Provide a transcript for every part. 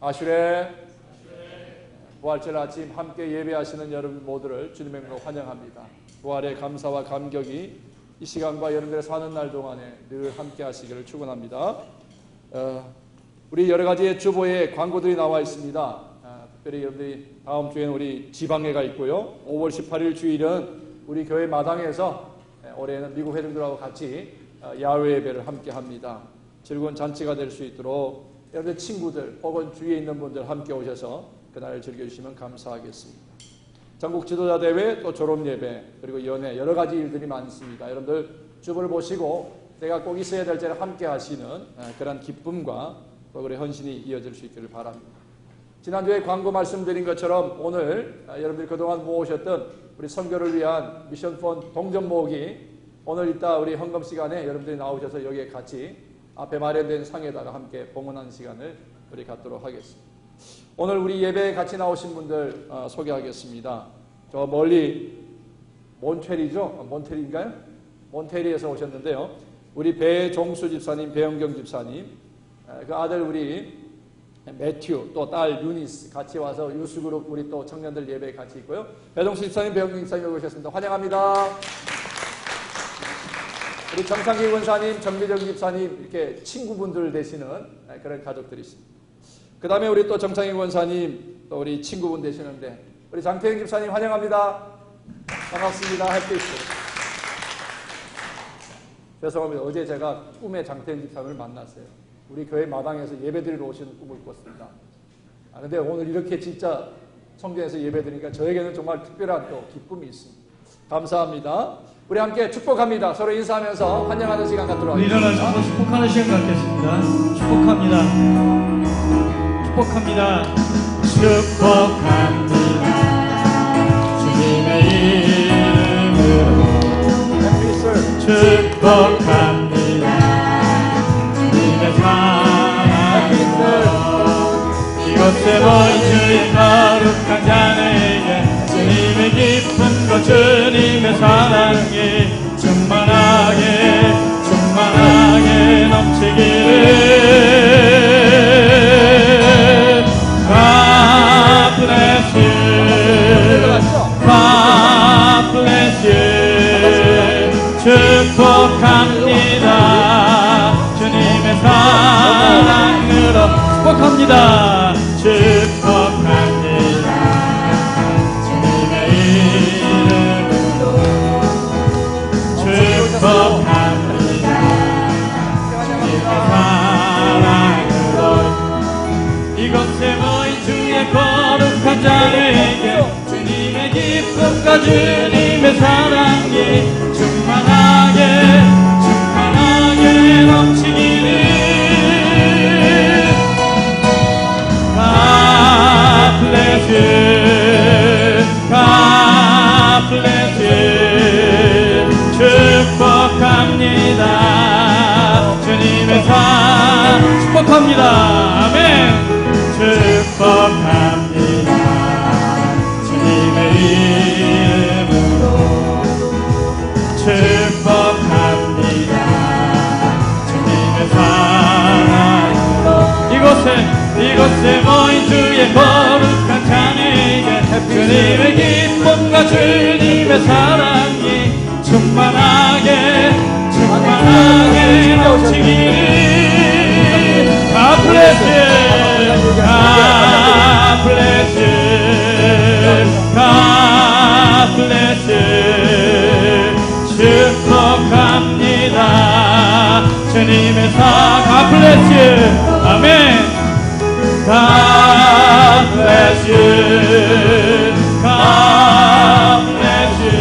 아슈레 부활절 아침 함께 예배하시는 여러분 모두를 주님의 이름으로 환영합니다. 부활의 감사와 감격이 이 시간과 여러분들의 사는 날 동안에 늘 함께 하시기를 축원합니다. 우리 여러 가지의 주보에 광고들이 나와 있습니다. 특별히 여러분들이 다음 주에는 우리 지방회가 있고요. 5월 18일 주일은 우리 교회 마당에서 올해는 미국 회중들하고 같이 야외 예배를 함께 합니다. 즐거운 잔치가 될 수 있도록 여러분들 친구들 혹은 주위에 있는 분들 함께 오셔서 그날을 즐겨주시면 감사하겠습니다. 전국 지도자 대회, 또 졸업 예배, 그리고 연회 여러 가지 일들이 많습니다. 여러분들 주보를 보시고 내가 꼭 있어야 될 때를 함께 하시는 그런 기쁨과 또 그의 헌신이 이어질 수 있기를 바랍니다. 지난주에 광고 말씀드린 것처럼 오늘 여러분들이 그동안 모으셨던 우리 선교를 위한 미션펀드 동전 모으기 오늘 이따 우리 헌금 시간에 여러분들이 나오셔서 여기에 같이 앞에 마련된 상에다가 함께 봉헌하는 시간을 우리 갖도록 하겠습니다. 오늘 우리 예배에 같이 나오신 분들 소개하겠습니다. 저 멀리 몬트리죠? 몬트리인가요? 몬트리에서 오셨는데요. 우리 배종수 집사님, 배영경 집사님, 그 아들 우리 매튜, 또 딸 유니스 같이 와서 유스그룹 우리 또 청년들 예배에 같이 있고요. 배종수 집사님, 배영경 집사님 여기 오셨습니다. 환영합니다. 우리 정창기 권사님, 정미정 집사님 이렇게 친구분들 되시는 그런 가족들이 있습니다. 그 다음에 우리 또 정창기 권사님 또 우리 친구분 되시는데 우리 장태영 집사님 환영합니다. 반갑습니다. 햇빛. 죄송합니다. 어제 제가 꿈에 장태영 집사님을 만났어요. 우리 교회 마당에서 예배드리러 오시는 꿈을 꿨습니다. 근데 오늘 이렇게 진짜 성전에서 예배드리니까 저에게는 정말 특별한 또 기쁨이 있습니다. 감사합니다. 우리 함께 축복합니다. 서로 인사하면서 환영하는 시간 갖도록 하겠습니다. 일어나셔서 축복하는 시간 갖겠습니다. 축복합니다. 축복합니다. 축복합니다. 주님의 이름으로 축복합니다. 주님의 사랑으로 이곳에 모인 주의 거룩한 자에게 주님의 기쁨과 주님의 사랑이 충만하게 충만하게 넘치기를 God bless you God bless you 축복합니다. 주님의 사랑으로 축복합니다. 축복합니다. 주님의 이름으로 축복합니다. 주님의 사랑으로 이곳에 모인 주의 거룩한 자에게 주님의 기쁨과 주님의 사랑이 충만하게 충만하게 넘치기를 God bless you God bless you 축복합니다. 주님의 사랑 축복합니다. 아멘. 축복합니다. 주님의 이름으로 축복합니다. 주님의 사랑으로 이곳에 모인 주의 거룩한 자에게 주님의 기쁨과 주님의 사랑이 충만하게 충만하게 넘치기를 God bless you God bless you God bless you 축복합니다. 주님의 God bless you 아멘. God bless you God bless you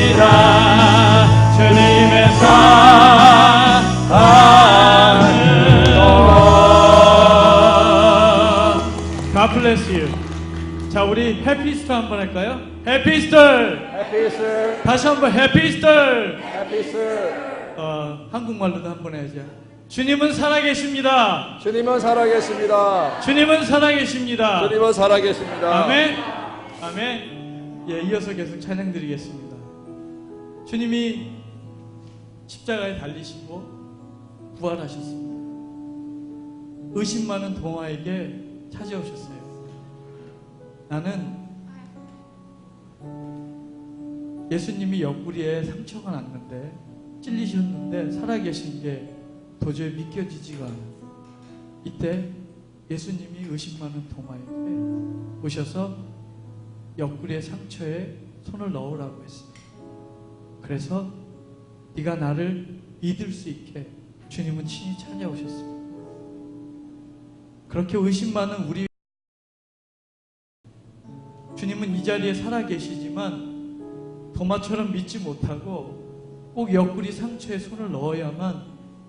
축복합니다. 주님의 사랑으로 God bless you. 자, 우리 해피스터 한번 할까요? 해피스터 해피스 다시 한번 해피스터 해피스 한국말로도 한번 해야죠. 주님은 살아계십니다. 주님은 살아계십니다. 주님은 살아계십니다. 주님은 살아계십니다. 아멘. 아멘. 예, 이어서 계속 찬양 드리겠습니다. 주님이 십자가에 달리시고 부활하셨습니다. 의심 많은 동화에게 찾아오셨어요. 나는 예수님이 옆구리에 상처가 났는데, 찔리셨는데 살아계신 게 도저히 믿겨지지가 않아요. 이때 예수님이 의심 많은 동화에게 오셔서 옆구리의 상처에 손을 넣으라고 했습니다. 그래서 네가 나를 믿을 수 있게 주님은 친히 찾아오셨습니다. 그렇게 의심 많은 우리 주님은 이 자리에 살아계시지만 도마처럼 믿지 못하고 꼭 옆구리 상처에 손을 넣어야만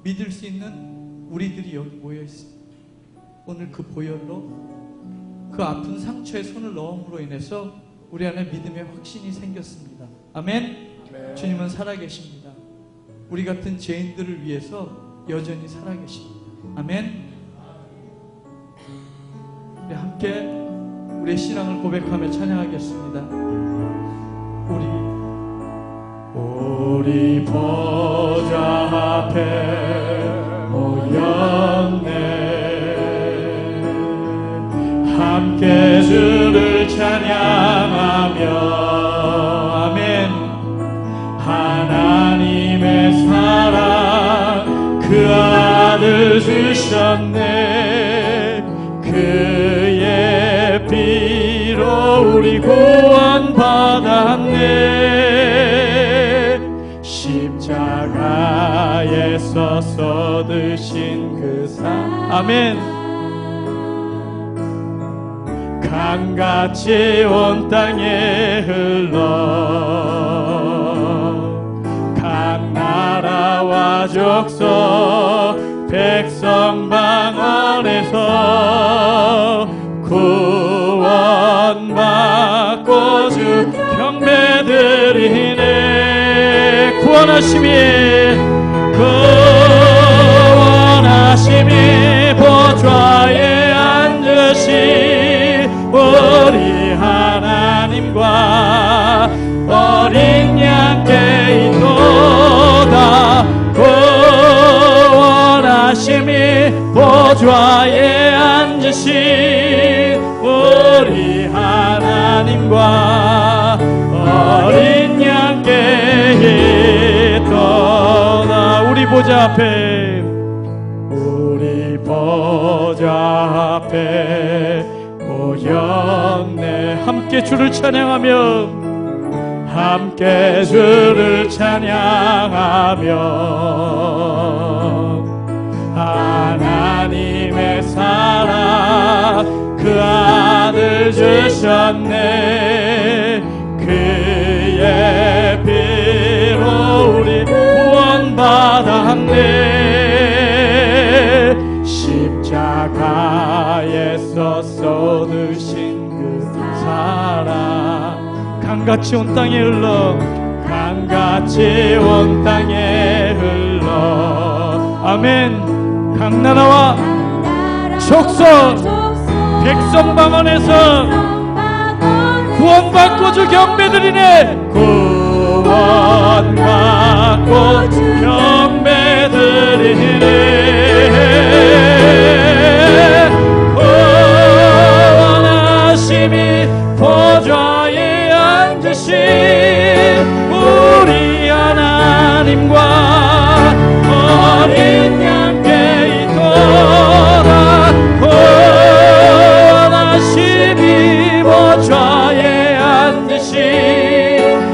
믿을 수 있는 우리들이 여기 모여 있습니다. 오늘 그 보혈로 그 아픈 상처에 손을 넣음으로 인해서 우리 안에 믿음의 확신이 생겼습니다. 아멘. 네. 주님은 살아계십니다. 우리 같은 죄인들을 위해서 여전히 살아계십니다. 아멘. 우리 함께 우리의 신앙을 고백하며 찬양하겠습니다. 우리 보좌 앞에 모였네. 함께 주를 찬양하며 아멘. 하나님의 사랑 그 아들 주셨네. 그의 피로 우리 구원받았네. 십자가에서 쏟으신 그 사 아멘. 강같이 온 땅에 흘러 각 나라와 족속 백성 방언에서 구원받고 주 경배드리네. 구원하심이 보좌에 앉으시 우리 하나님과 어린 양께 있도다. 구원하심이 보좌에 앉으신 우리 하나님과 어린 양께 있도다. 우리 보좌 앞에 모였네. 함께 주를 찬양하며 하나님의 사랑 그 아들 주셨네. 그의 피로 우리 구원받았네. 십자가에서 쏟으신 그 사랑 강같이 온 땅에 흘러 강같이 온 땅에 흘러 아멘. 각 나라와 족속 백성 방언에서 구원받고 주 경배드리네. 구원받고 주 경배드리네. 구원하심이 보좌에 앉으신 우리 하나님과 어린 양께 있도다. 구원하심이 보좌에 앉으신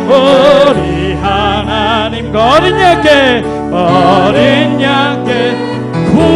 우리 하나님과 어린 양께 구원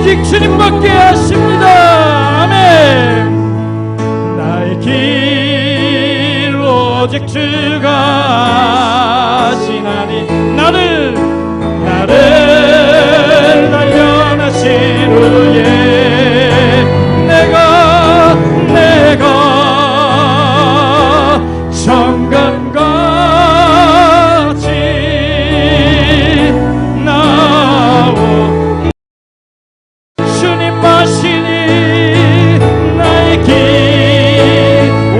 오직 주님밖에 하십니다. 아멘. 나의 길 오직 주가 하시나니 나를 단련하신 후에 내가 정금같이 나오 주님 마시니 나의 길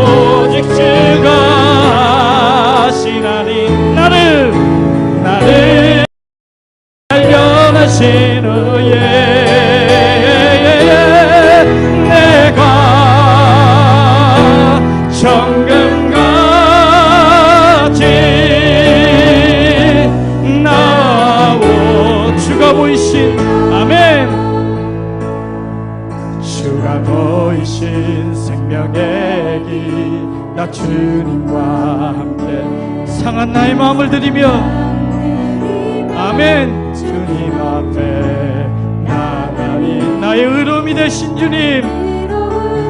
오직 주가 하시나니 나를 단련하신 후에 내가 정금같이 나오 주가 보이신 아멘 주가 보이신 생명의 길 나 주님과 함께 상한 나의 마음을 드리며 아멘 주님 앞에 나가리 나의 의로움이 되신 주님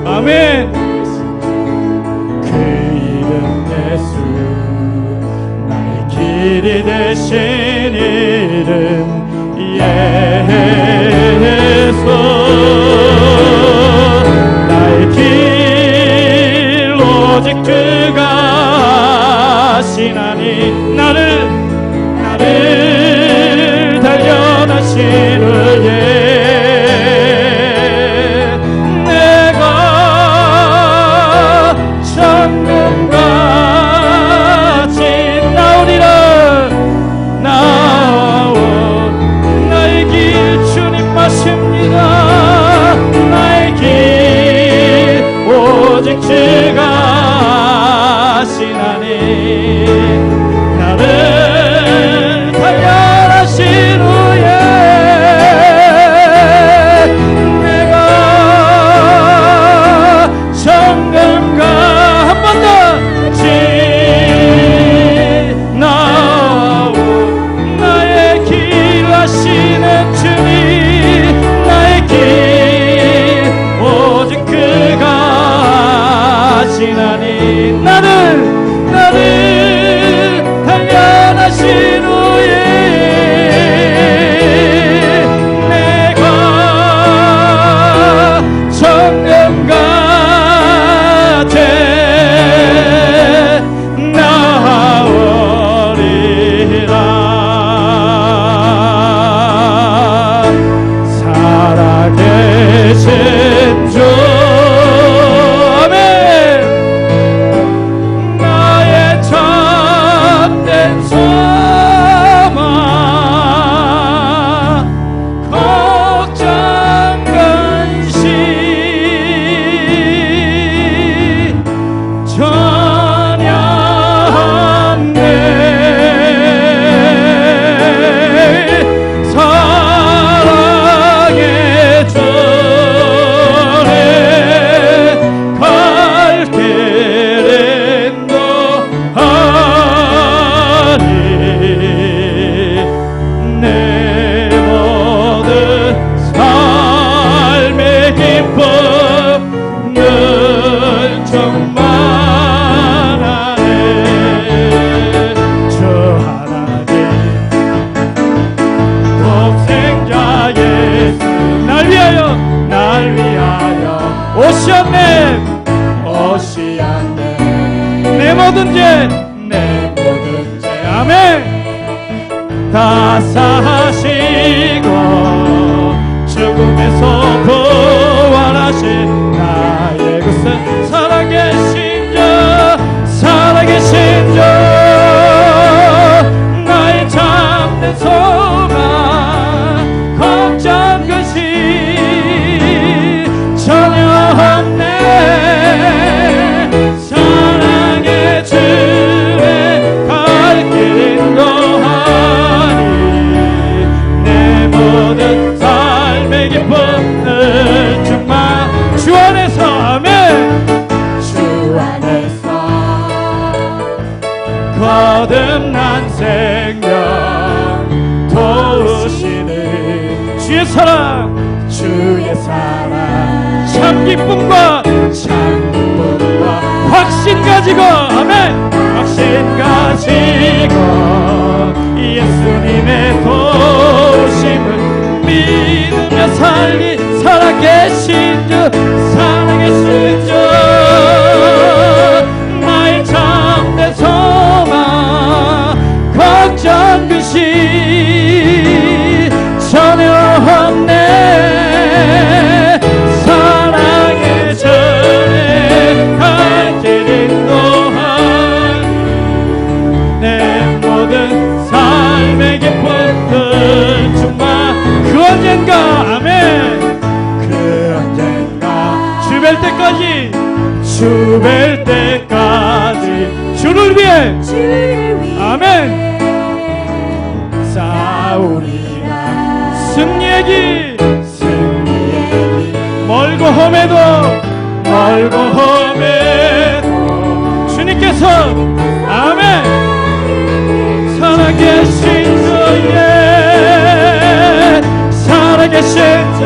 아멘 그 이름 예수 나의 길이 되신 이름 예수 나의 길 오직 주가 하시나니 나를 단련하신 후에 내가 정금같이 나오리라 나오 나의 길 주님 마십니다 나의 길 오직 주가 하시나니 나를 단련하신 후에 내가 정금과 한 번 더 나오 나의 길 하시는 주님 나의 길 오직 그가 하시나니 나를 단련하신 후에 내가 정금같이 나오리라 살아계신 주 오시았네 내 모든 죄 아멘 다 사하시고 죽음에서 부활하신 나의 그 살아계신 주 나의 참된 소망 걱정 것이 전혀 없네 사랑의 주의 갈 길인 거하니 내 모든 삶의 기쁨을 충만 주 안에서 아멘 주 안에서 거듭난 생명 도우시는 주의 사랑 사랑 참 기쁨과 확신 가지고 아멘 확신 가지고 예수님의 도심을 믿으며 살아계신 주 나의 참된 소망 걱정 근심 전혀 없네 사랑의 전에 갈 길 인도한 내 모든 삶의 기쁨들 주만 그 언젠가 아멘 그 언젠가 주뵐 때까지 주를 위해 아멘 싸우리라 승리의 길 멀고 험해도 주님께서 아멘 살아계신 주의 살아계신 주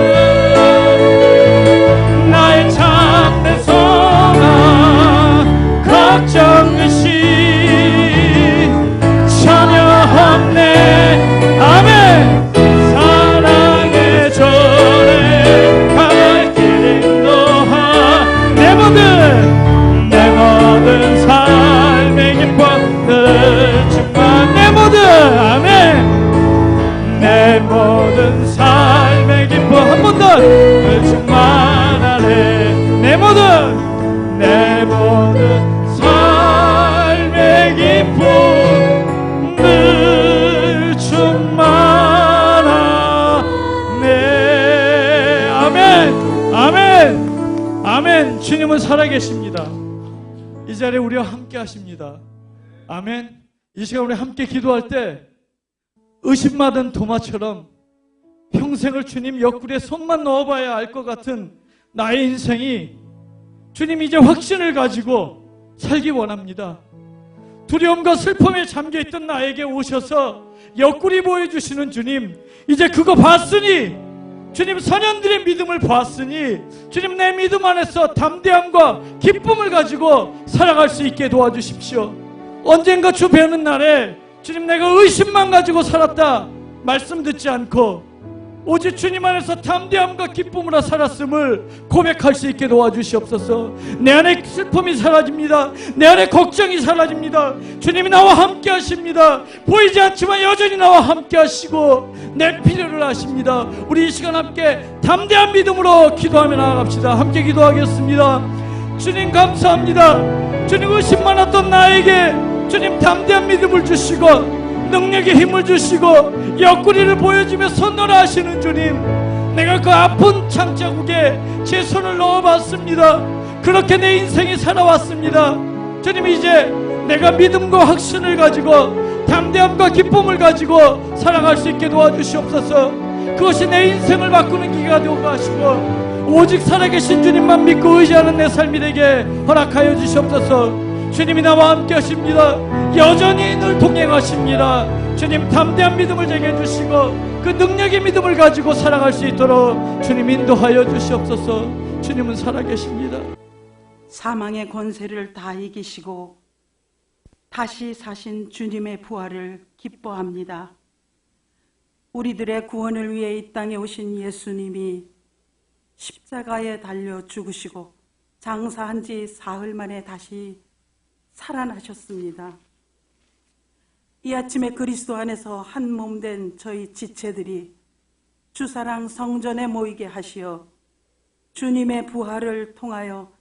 나의 참된 소망 걱정 의심 전혀 없네 아멘 사랑의 전에 갈 길 인도하 내 모든 삶의 기쁨들 주만 내 모든 아멘 내 모든 삶의 기쁨 한 번 더 주만 아래 내 모든 삶의 기쁨들 주만 아래 아멘 주님은 살아계십니다. 이 자리에 우리와 함께 하십니다. 아멘. 이 시간 우리 함께 기도할 때 의심받은 도마처럼 평생을 주님 옆구리에 손만 넣어봐야 알 것 같은 나의 인생이 주님 이제 확신을 가지고 살기 원합니다. 두려움과 슬픔에 잠겨있던 나에게 오셔서 옆구리 보여주시는 주님 이제 그거 봤으니 주님 선현들의 믿음을 보았으니 주님 내 믿음 안에서 담대함과 기쁨을 가지고 살아갈 수 있게 도와주십시오. 언젠가 주 뵈는 날에 주님 내가 의심만 가지고 살았다 말씀 듣지 않고 오직 주님 안에서 담대함과 기쁨으로 살았음을 고백할 수 있게 도와주시옵소서. 내 안에 슬픔이 사라집니다. 내 안에 걱정이 사라집니다. 주님이 나와 함께 하십니다. 보이지 않지만 여전히 나와 함께 하시고 내 필요를 아십니다. 우리 이 시간 함께 담대한 믿음으로 기도하며 나아갑시다. 함께 기도하겠습니다. 주님 감사합니다. 주님 의심 많았던 나에게 주님 담대한 믿음을 주시고 능력의 힘을 주시고 옆구리를 보여주며 선언하시는 주님 내가 그 아픈 창자국에 제 손을 넣어봤습니다. 그렇게 내 인생이 살아왔습니다. 주님 이제 내가 믿음과 확신을 가지고 담대함과 기쁨을 가지고 살아갈 수 있게 도와주시옵소서. 그것이 내 인생을 바꾸는 기회가 되고 하시고 오직 살아계신 주님만 믿고 의지하는 내 삶이 되게 허락하여 주시옵소서. 주님이 나와 함께 하십니다. 여전히 늘 동행하십니다. 주님 담대한 믿음을 제게 해주시고 그 능력의 믿음을 가지고 살아갈 수 있도록 주님 인도하여 주시옵소서. 주님은 살아계십니다. 사망의 권세를 다 이기시고 다시 사신 주님의 부활을 기뻐합니다. 우리들의 구원을 위해 이 땅에 오신 예수님이 십자가에 달려 죽으시고 장사한 지 사흘 만에 다시 살아나셨습니다. 이 아침에 그리스도 안에서 한 몸 된 저희 지체들이 주사랑 성전에 모이게 하시어 주님의 부활을 통하여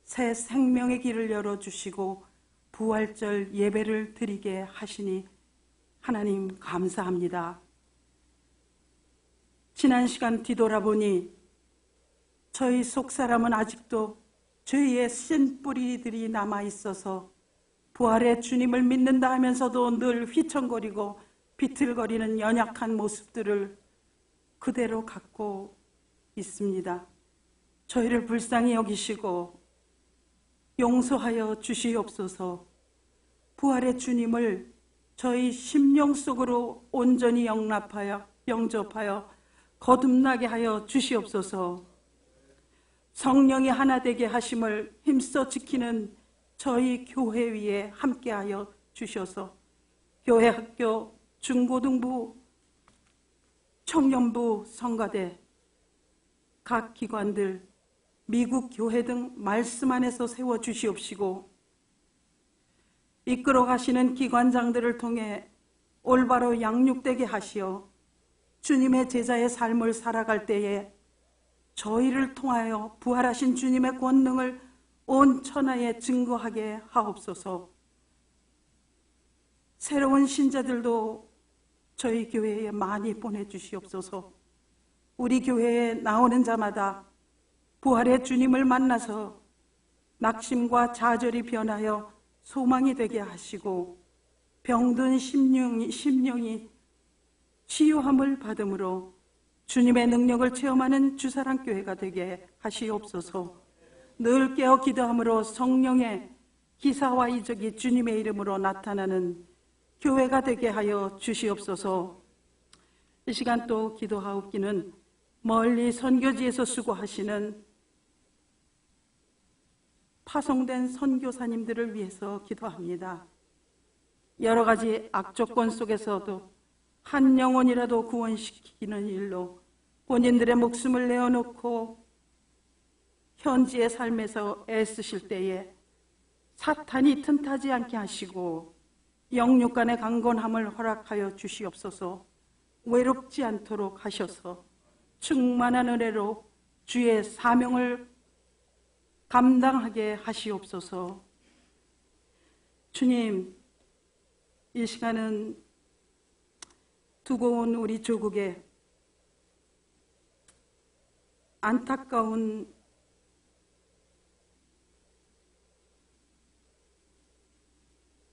새 생명의 길을 열어주시고 부활절 예배를 드리게 하시니 하나님 감사합니다. 지난 시간 뒤돌아보니 저희 속사람은 아직도 죄의 씨뿌리들이 남아있어서 부활의 주님을 믿는다 하면서도 늘 휘청거리고 비틀거리는 연약한 모습들을 그대로 갖고 있습니다. 저희를 불쌍히 여기시고 용서하여 주시옵소서. 부활의 주님을 저희 심령 속으로 온전히 영접하여 거듭나게 하여 주시옵소서. 성령이 하나 되게 하심을 힘써 지키는 저희 교회 위에 함께하여 주셔서 교회 학교, 중고등부, 청년부, 성가대, 각 기관들, 미국 교회 등 말씀 안에서 세워주시옵시고 이끌어 가시는 기관장들을 통해 올바로 양육되게 하시어 주님의 제자의 삶을 살아갈 때에 저희를 통하여 부활하신 주님의 권능을 온 천하에 증거하게 하옵소서. 새로운 신자들도 저희 교회에 많이 보내주시옵소서. 우리 교회에 나오는 자마다 부활의 주님을 만나서 낙심과 좌절이 변하여 소망이 되게 하시고 병든 심령이 치유함을 받음으로 주님의 능력을 체험하는 주사랑교회가 되게 하시옵소서. 늘 깨어 기도함으로 성령의 기사와 이적이 주님의 이름으로 나타나는 교회가 되게 하여 주시옵소서. 이 시간 또 기도하옵기는 멀리 선교지에서 수고하시는 파송된 선교사님들을 위해서 기도합니다. 여러 가지 악조건 속에서도 한 영혼이라도 구원시키는 일로 본인들의 목숨을 내어놓고 현지의 삶에서 애쓰실 때에 사탄이 틈타지 않게 하시고 영육 간의 강건함을 허락하여 주시옵소서. 외롭지 않도록 하셔서 충만한 은혜로 주의 사명을 감당하게 하시옵소서. 주님, 이 시간은 두고 온 우리 조국에 안타까운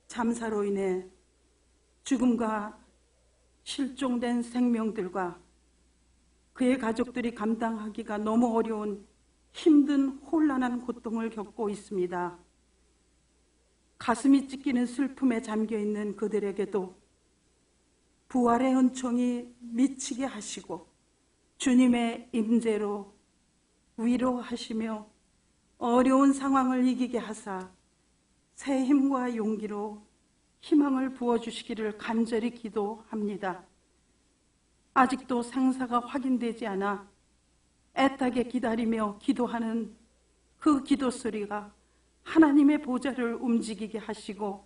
참사로 인해 죽음과 실종된 생명들과 그의 가족들이 감당하기가 너무 어려운 힘든 혼란한 고통을 겪고 있습니다. 가슴이 찢기는 슬픔에 잠겨있는 그들에게도 부활의 은총이 미치게 하시고 주님의 임재로 위로하시며 어려운 상황을 이기게 하사 새 힘과 용기로 희망을 부어주시기를 간절히 기도합니다. 아직도 생사가 확인되지 않아 애타게 기다리며 기도하는 그 기도 소리가 하나님의 보좌를 움직이게 하시고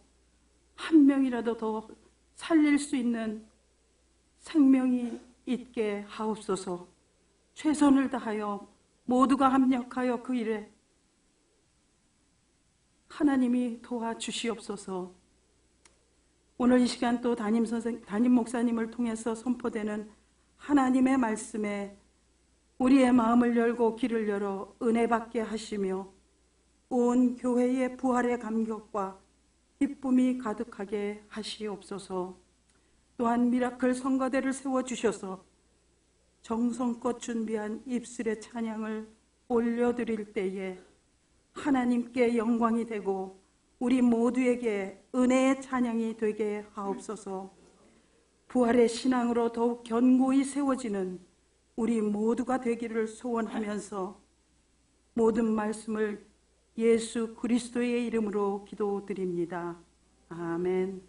한 명이라도 더 살릴 수 있는 생명이 있게 하옵소서. 최선을 다하여 모두가 합력하여 그 일에 하나님이 도와주시옵소서. 오늘 이 시간 또 담임 목사님을 통해서 선포되는 하나님의 말씀에 우리의 마음을 열고 길을 열어 은혜 받게 하시며 온 교회의 부활의 감격과 기쁨이 가득하게 하시옵소서. 또한 미라클 성가대를 세워주셔서 정성껏 준비한 입술의 찬양을 올려드릴 때에 하나님께 영광이 되고 우리 모두에게 은혜의 찬양이 되게 하옵소서. 부활의 신앙으로 더욱 견고히 세워지는 우리 모두가 되기를 소원하면서 모든 말씀을 예수 그리스도의 이름으로 기도드립니다. 아멘.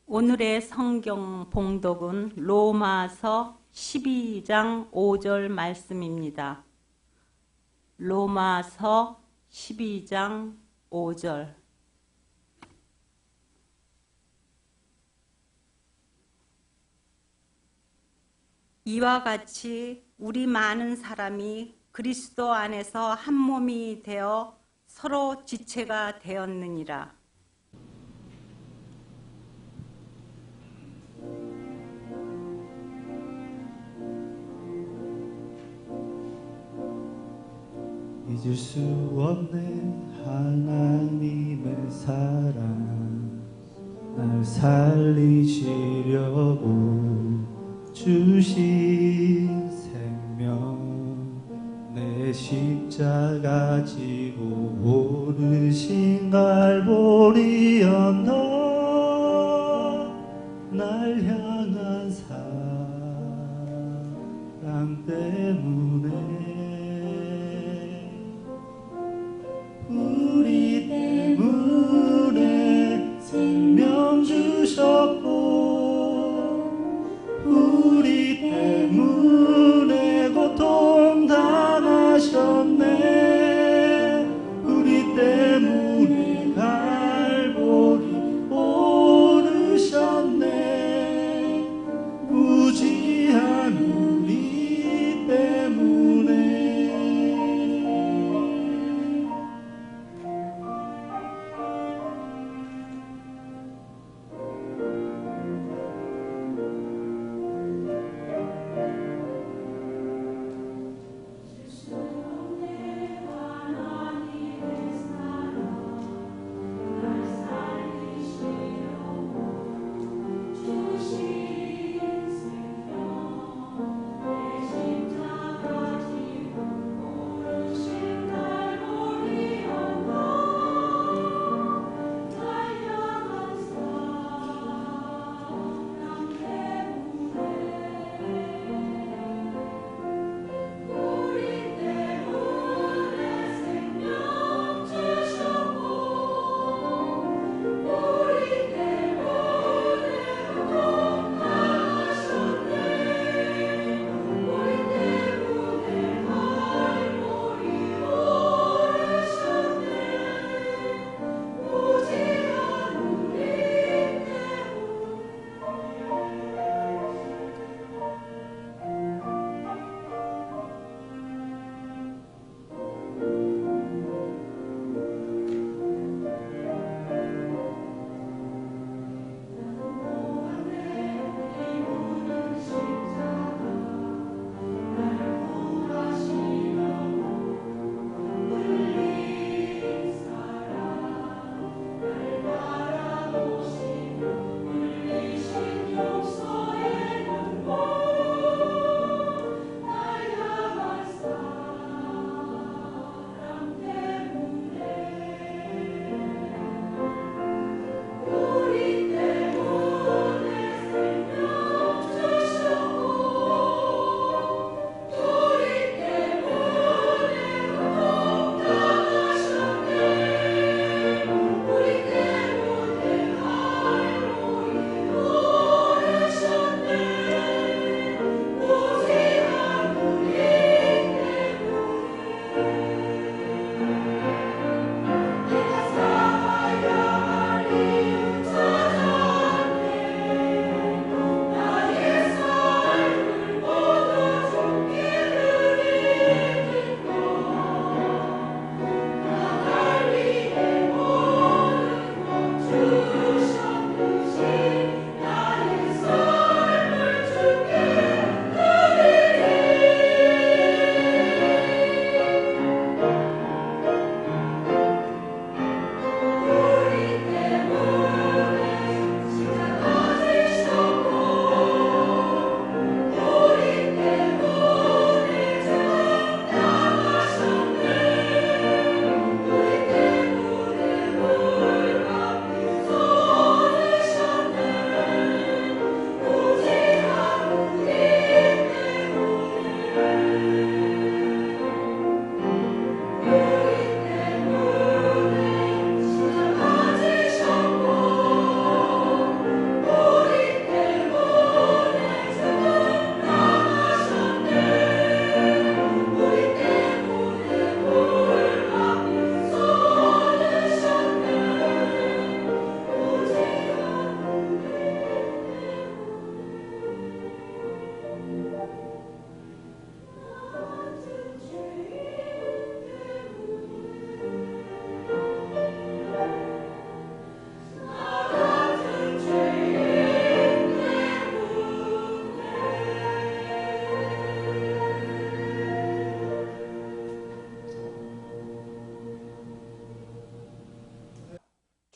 오늘의 성경 봉독은 로마서 12장 5절 말씀입니다. 로마서 12장 5절. 이와 같이 우리 많은 사람이 그리스도 안에서 한 몸이 되어 서로 지체가 되었느니라. 잊을 수 없는 하나님의 사랑, 날 살리시려고 주신 생명, 내 십자가 지고 오르신 갈보리 언덕, 날 향한 사랑 사랑 때문에 우리 때문에 생명 주셨고 우리 때문에 고통 당하셨네 우리 때문에 갈보리 오르셨네 무지한 우리 때문에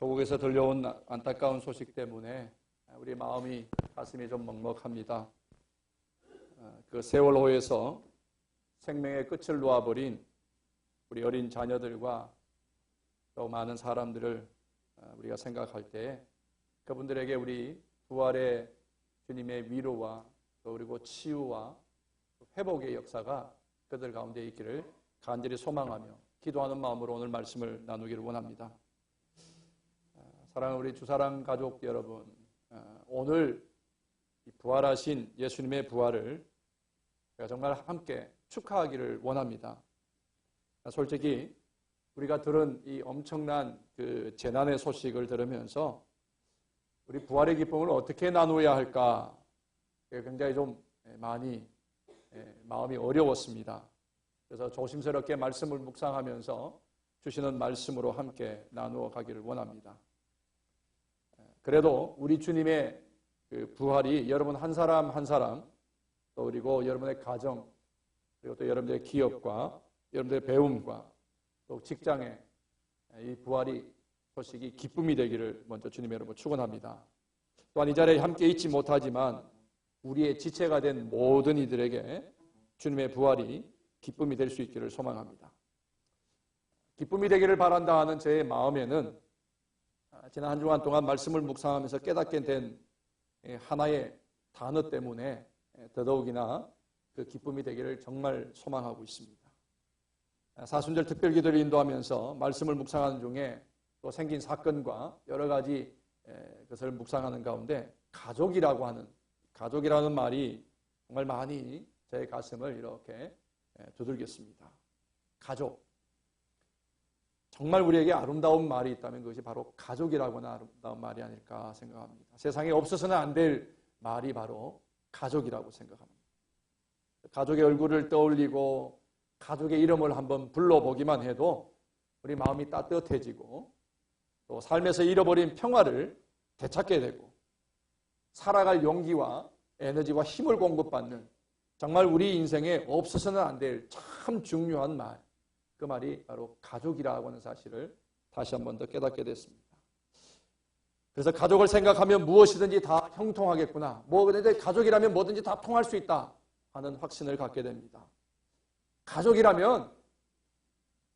조국에서 들려온 안타까운 소식 때문에 우리 마음이 가슴이 좀 먹먹합니다. 그 세월호에서 생명의 끝을 놓아버린 우리 어린 자녀들과 또 많은 사람들을 우리가 생각할 때 그분들에게 우리 부활의 주님의 위로와 또 그리고 치유와 회복의 역사가 그들 가운데 있기를 간절히 소망하며 기도하는 마음으로 오늘 말씀을 나누기를 원합니다. 사랑하는 우리 주사랑 가족 여러분, 오늘 부활하신 예수님의 부활을 정말 함께 축하하기를 원합니다. 솔직히 우리가 들은 이 엄청난 그 재난의 소식을 들으면서 우리 부활의 기쁨을 어떻게 나누어야 할까 굉장히 좀 많이 마음이 어려웠습니다. 그래서 조심스럽게 말씀을 묵상하면서 주시는 말씀으로 함께 나누어 가기를 원합니다. 그래도 우리 주님의 그 부활이 여러분 한 사람 한 사람 또 그리고 여러분의 가정 그리고 또 여러분들의 기업과 여러분들의 배움과 또 직장에 이 부활이 소식이 기쁨이 되기를 먼저 주님의 이름으로 축원합니다. 또한 이 자리에 함께 있지 못하지만 우리의 지체가 된 모든 이들에게 주님의 부활이 기쁨이 될 수 있기를 소망합니다. 기쁨이 되기를 바란다 하는 제 마음에는 지난 한 주간 동안 말씀을 묵상하면서 깨닫게 된 하나의 단어 때문에 더더욱이나 그 기쁨이 되기를 정말 소망하고 있습니다. 사순절 특별기도를 인도하면서 말씀을 묵상하는 중에 또 생긴 사건과 여러 가지 것을 묵상하는 가운데 가족이라는 말이 정말 많이 제 가슴을 이렇게 두들겼습니다. 가족. 정말 우리에게 아름다운 말이 있다면 그것이 바로 가족이라고 하는 아름다운 말이 아닐까 생각합니다. 세상에 없어서는 안 될 말이 바로 가족이라고 생각합니다. 가족의 얼굴을 떠올리고 가족의 이름을 한번 불러보기만 해도 우리 마음이 따뜻해지고 또 삶에서 잃어버린 평화를 되찾게 되고 살아갈 용기와 에너지와 힘을 공급받는 정말 우리 인생에 없어서는 안 될 참 중요한 말, 그 말이 바로 가족이라고 하는 사실을 다시 한 번 더 깨닫게 됐습니다. 그래서 가족을 생각하면 무엇이든지 다 형통하겠구나. 그런데 가족이라면 뭐든지 다 통할 수 있다 하는 확신을 갖게 됩니다.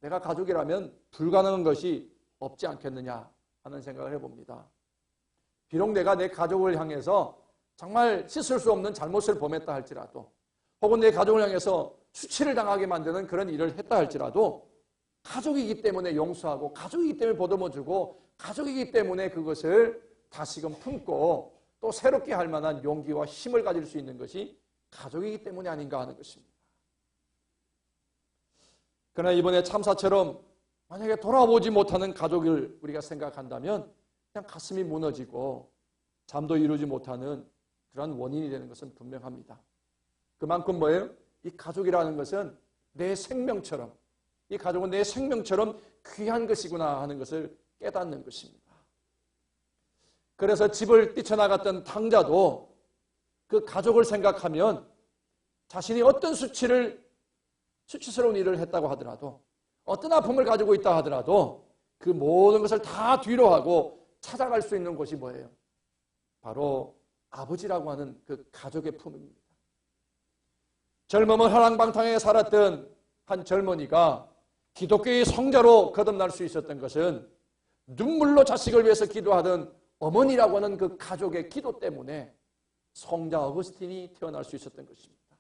내가 가족이라면 불가능한 것이 없지 않겠느냐 하는 생각을 해봅니다. 비록 내가 내 가족을 향해서 정말 씻을 수 없는 잘못을 범했다 할지라도 혹은 내 가족을 향해서 수치를 당하게 만드는 그런 일을 했다 할지라도 가족이기 때문에 용서하고 가족이기 때문에 보듬어주고 가족이기 때문에 그것을 다시금 품고 또 새롭게 할 만한 용기와 힘을 가질 수 있는 것이 가족이기 때문에 아닌가 하는 것입니다. 그러나 이번에 참사처럼 만약에 돌아오지 못하는 가족을 우리가 생각한다면 그냥 가슴이 무너지고 잠도 이루지 못하는 그런 원인이 되는 것은 분명합니다. 그만큼 뭐예요? 이 가족이라는 것은 내 생명처럼, 이 가족은 내 생명처럼 귀한 것이구나 하는 것을 깨닫는 것입니다. 그래서 집을 뛰쳐나갔던 탕자도 그 가족을 생각하면 자신이 어떤 수치스러운 일을 했다고 하더라도 어떤 아픔을 가지고 있다 하더라도 그 모든 것을 다 뒤로 하고 찾아갈 수 있는 곳이 뭐예요? 바로 아버지라고 하는 그 가족의 품입니다. 젊음을 허랑방탕하게 살았던 한 젊은이가 기독교의 성자로 거듭날 수 있었던 것은 눈물로 자식을 위해서 기도하던 어머니라고 하는 그 가족의 기도 때문에 성자 어거스틴이 태어날 수 있었던 것입니다.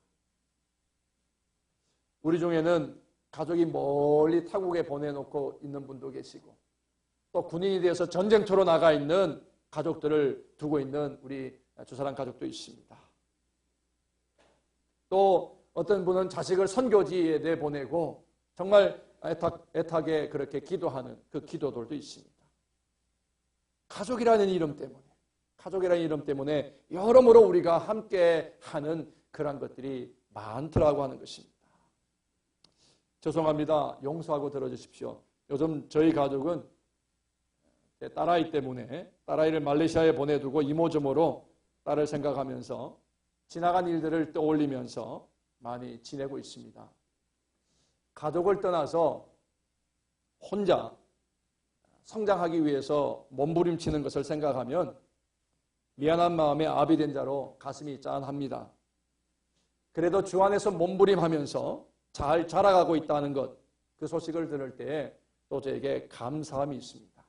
우리 중에는 가족이 멀리 타국에 보내놓고 있는 분도 계시고 또 군인이 되어서 전쟁터로 나가 있는 가족들을 두고 있는 우리 주사랑 가족도 있습니다. 또 어떤 분은 자식을 선교지에 내보내고 정말 애타게 그렇게 기도하는 그 기도들도 있습니다. 가족이라는 이름 때문에 여러모로 우리가 함께 하는 그런 것들이 많더라고 하는 것입니다. 죄송합니다. 용서하고 들어주십시오. 요즘 저희 가족은 제 딸아이 때문에 딸아이를 말레이시아에 보내두고 이모저모로 딸을 생각하면서 지나간 일들을 떠올리면서 많이 지내고 있습니다. 가족을 떠나서 혼자 성장하기 위해서 몸부림치는 것을 생각하면 미안한 마음에 아비 된 자로 가슴이 짠합니다. 그래도 주 안에서 몸부림하면서 잘 자라가고 있다는 것, 그 소식을 들을 때에 또 저에게 감사함이 있습니다.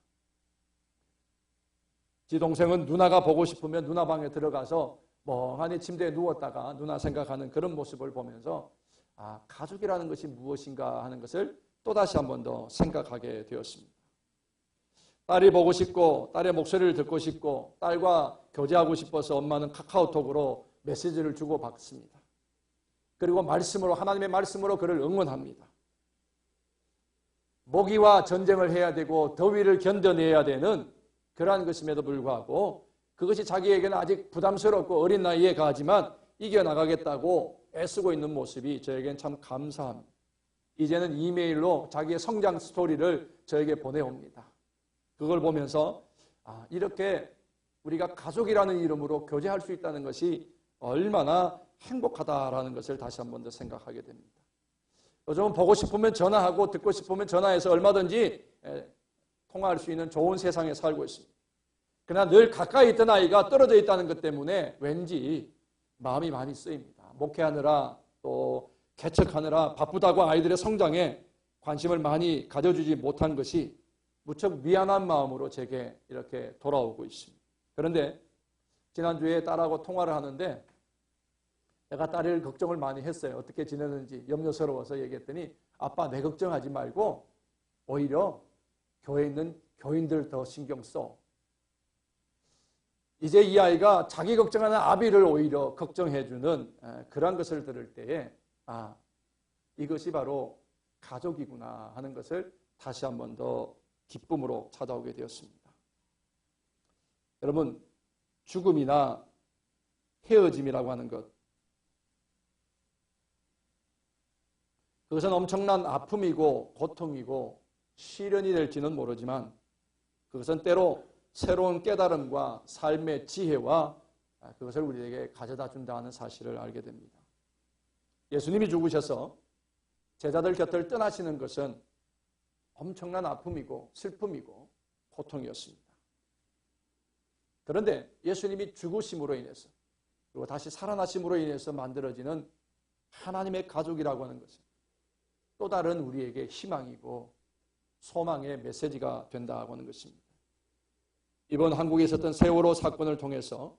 지 동생은 누나가 보고 싶으면 누나 방에 들어가서 멍하니 침대에 누웠다가 누나 생각하는 그런 모습을 보면서 가족이라는 것이 무엇인가 하는 것을 또다시 한 번 더 생각하게 되었습니다. 딸이 보고 싶고 딸의 목소리를 듣고 싶고 딸과 교제하고 싶어서 엄마는 카카오톡으로 메시지를 주고받습니다. 그리고 말씀으로, 하나님의 말씀으로 그를 응원합니다. 모기와 전쟁을 해야 되고 더위를 견뎌내야 되는 그러한 것임에도 불구하고 그것이 자기에게는 아직 부담스럽고 어린 나이에 가지만 이겨나가겠다고 애쓰고 있는 모습이 저에겐 참 감사합니다. 이제는 이메일로 자기의 성장 스토리를 저에게 보내옵니다. 그걸 보면서 이렇게 우리가 가족이라는 이름으로 교제할 수 있다는 것이 얼마나 행복하다라는 것을 다시 한 번 더 생각하게 됩니다. 요즘은 보고 싶으면 전화하고 듣고 싶으면 전화해서 얼마든지 통화할 수 있는 좋은 세상에 살고 있습니다. 그러나 늘 가까이 있던 아이가 떨어져 있다는 것 때문에 왠지 마음이 많이 쓰입니다. 목회하느라 또 개척하느라 바쁘다고 아이들의 성장에 관심을 많이 가져주지 못한 것이 무척 미안한 마음으로 제게 이렇게 돌아오고 있습니다. 그런데 지난주에 딸하고 통화를 하는데 내가 딸을 걱정을 많이 했어요. 어떻게 지내는지 염려스러워서 얘기했더니 아빠 내 걱정하지 말고 오히려 교회에 있는 교인들 더 신경 써. 이제 이 아이가 자기 걱정하는 아비를 오히려 걱정해주는 그런 것을 들을 때에 이것이 바로 가족이구나 하는 것을 다시 한 번 더 기쁨으로 찾아오게 되었습니다. 여러분, 죽음이나 헤어짐이라고 하는 것, 그것은 엄청난 아픔이고 고통이고 시련이 될지는 모르지만 그것은 때로 새로운 깨달음과 삶의 지혜와 그것을 우리에게 가져다 준다는 사실을 알게 됩니다. 예수님이 죽으셔서 제자들 곁을 떠나시는 것은 엄청난 아픔이고 슬픔이고 고통이었습니다. 그런데 예수님이 죽으심으로 인해서 그리고 다시 살아나심으로 인해서 만들어지는 하나님의 가족이라고 하는 것은 또 다른 우리에게 희망이고 소망의 메시지가 된다고 하는 것입니다. 이번 한국에 있었던 세월호 사건을 통해서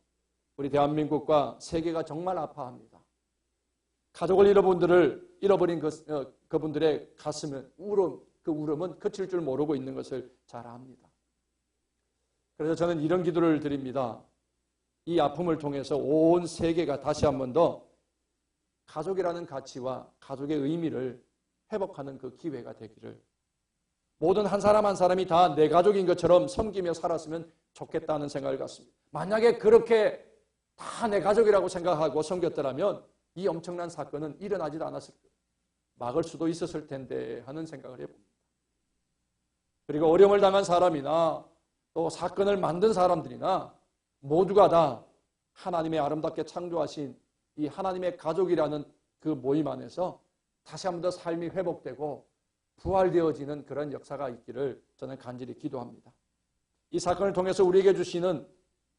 우리 대한민국과 세계가 정말 아파합니다. 가족을 잃어버린 그분들의 가슴은 그 울음은 그칠 줄 모르고 있는 것을 잘 압니다. 그래서 저는 이런 기도를 드립니다. 이 아픔을 통해서 온 세계가 다시 한 번 더 가족이라는 가치와 가족의 의미를 회복하는 그 기회가 되기를, 모든 한 사람 한 사람이 다 내 가족인 것처럼 섬기며 살았으면 좋겠다는 생각을 갖습니다. 만약에 그렇게 다 내 가족이라고 생각하고 섬겼더라면 이 엄청난 사건은 일어나지도 않았을 거예요. 막을 수도 있었을 텐데 하는 생각을 해봅니다. 그리고 어려움을 당한 사람이나 또 사건을 만든 사람들이나 모두가 다 하나님의 아름답게 창조하신 이 하나님의 가족이라는 그 모임 안에서 다시 한 번 더 삶이 회복되고 부활되어지는 그런 역사가 있기를 저는 간절히 기도합니다. 이 사건을 통해서 우리에게 주시는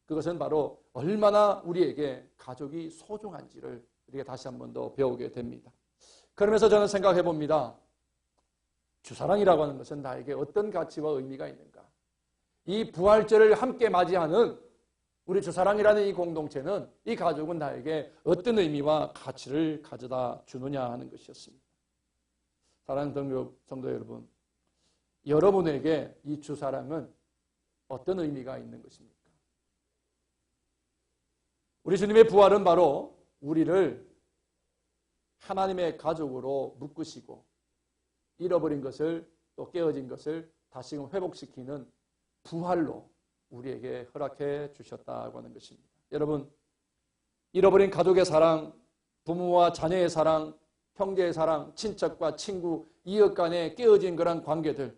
그것은 바로 얼마나 우리에게 가족이 소중한지를 우리가 다시 한 번 더 배우게 됩니다. 그러면서 저는 생각해 봅니다. 주사랑이라고 하는 것은 나에게 어떤 가치와 의미가 있는가? 이 부활절을 함께 맞이하는 우리 주사랑이라는 이 공동체는, 이 가족은 나에게 어떤 의미와 가치를 가져다 주느냐 하는 것이었습니다. 사랑하는 성도 여러분, 여러분에게 이 주사랑은 어떤 의미가 있는 것입니까? 우리 주님의 부활은 바로 우리를 하나님의 가족으로 묶으시고 잃어버린 것을, 또 깨어진 것을 다시금 회복시키는 부활로 우리에게 허락해 주셨다고 하는 것입니다. 여러분, 잃어버린 가족의 사랑, 부모와 자녀의 사랑, 형제의 사랑, 친척과 친구, 이웃 간에 깨어진 그런 관계들,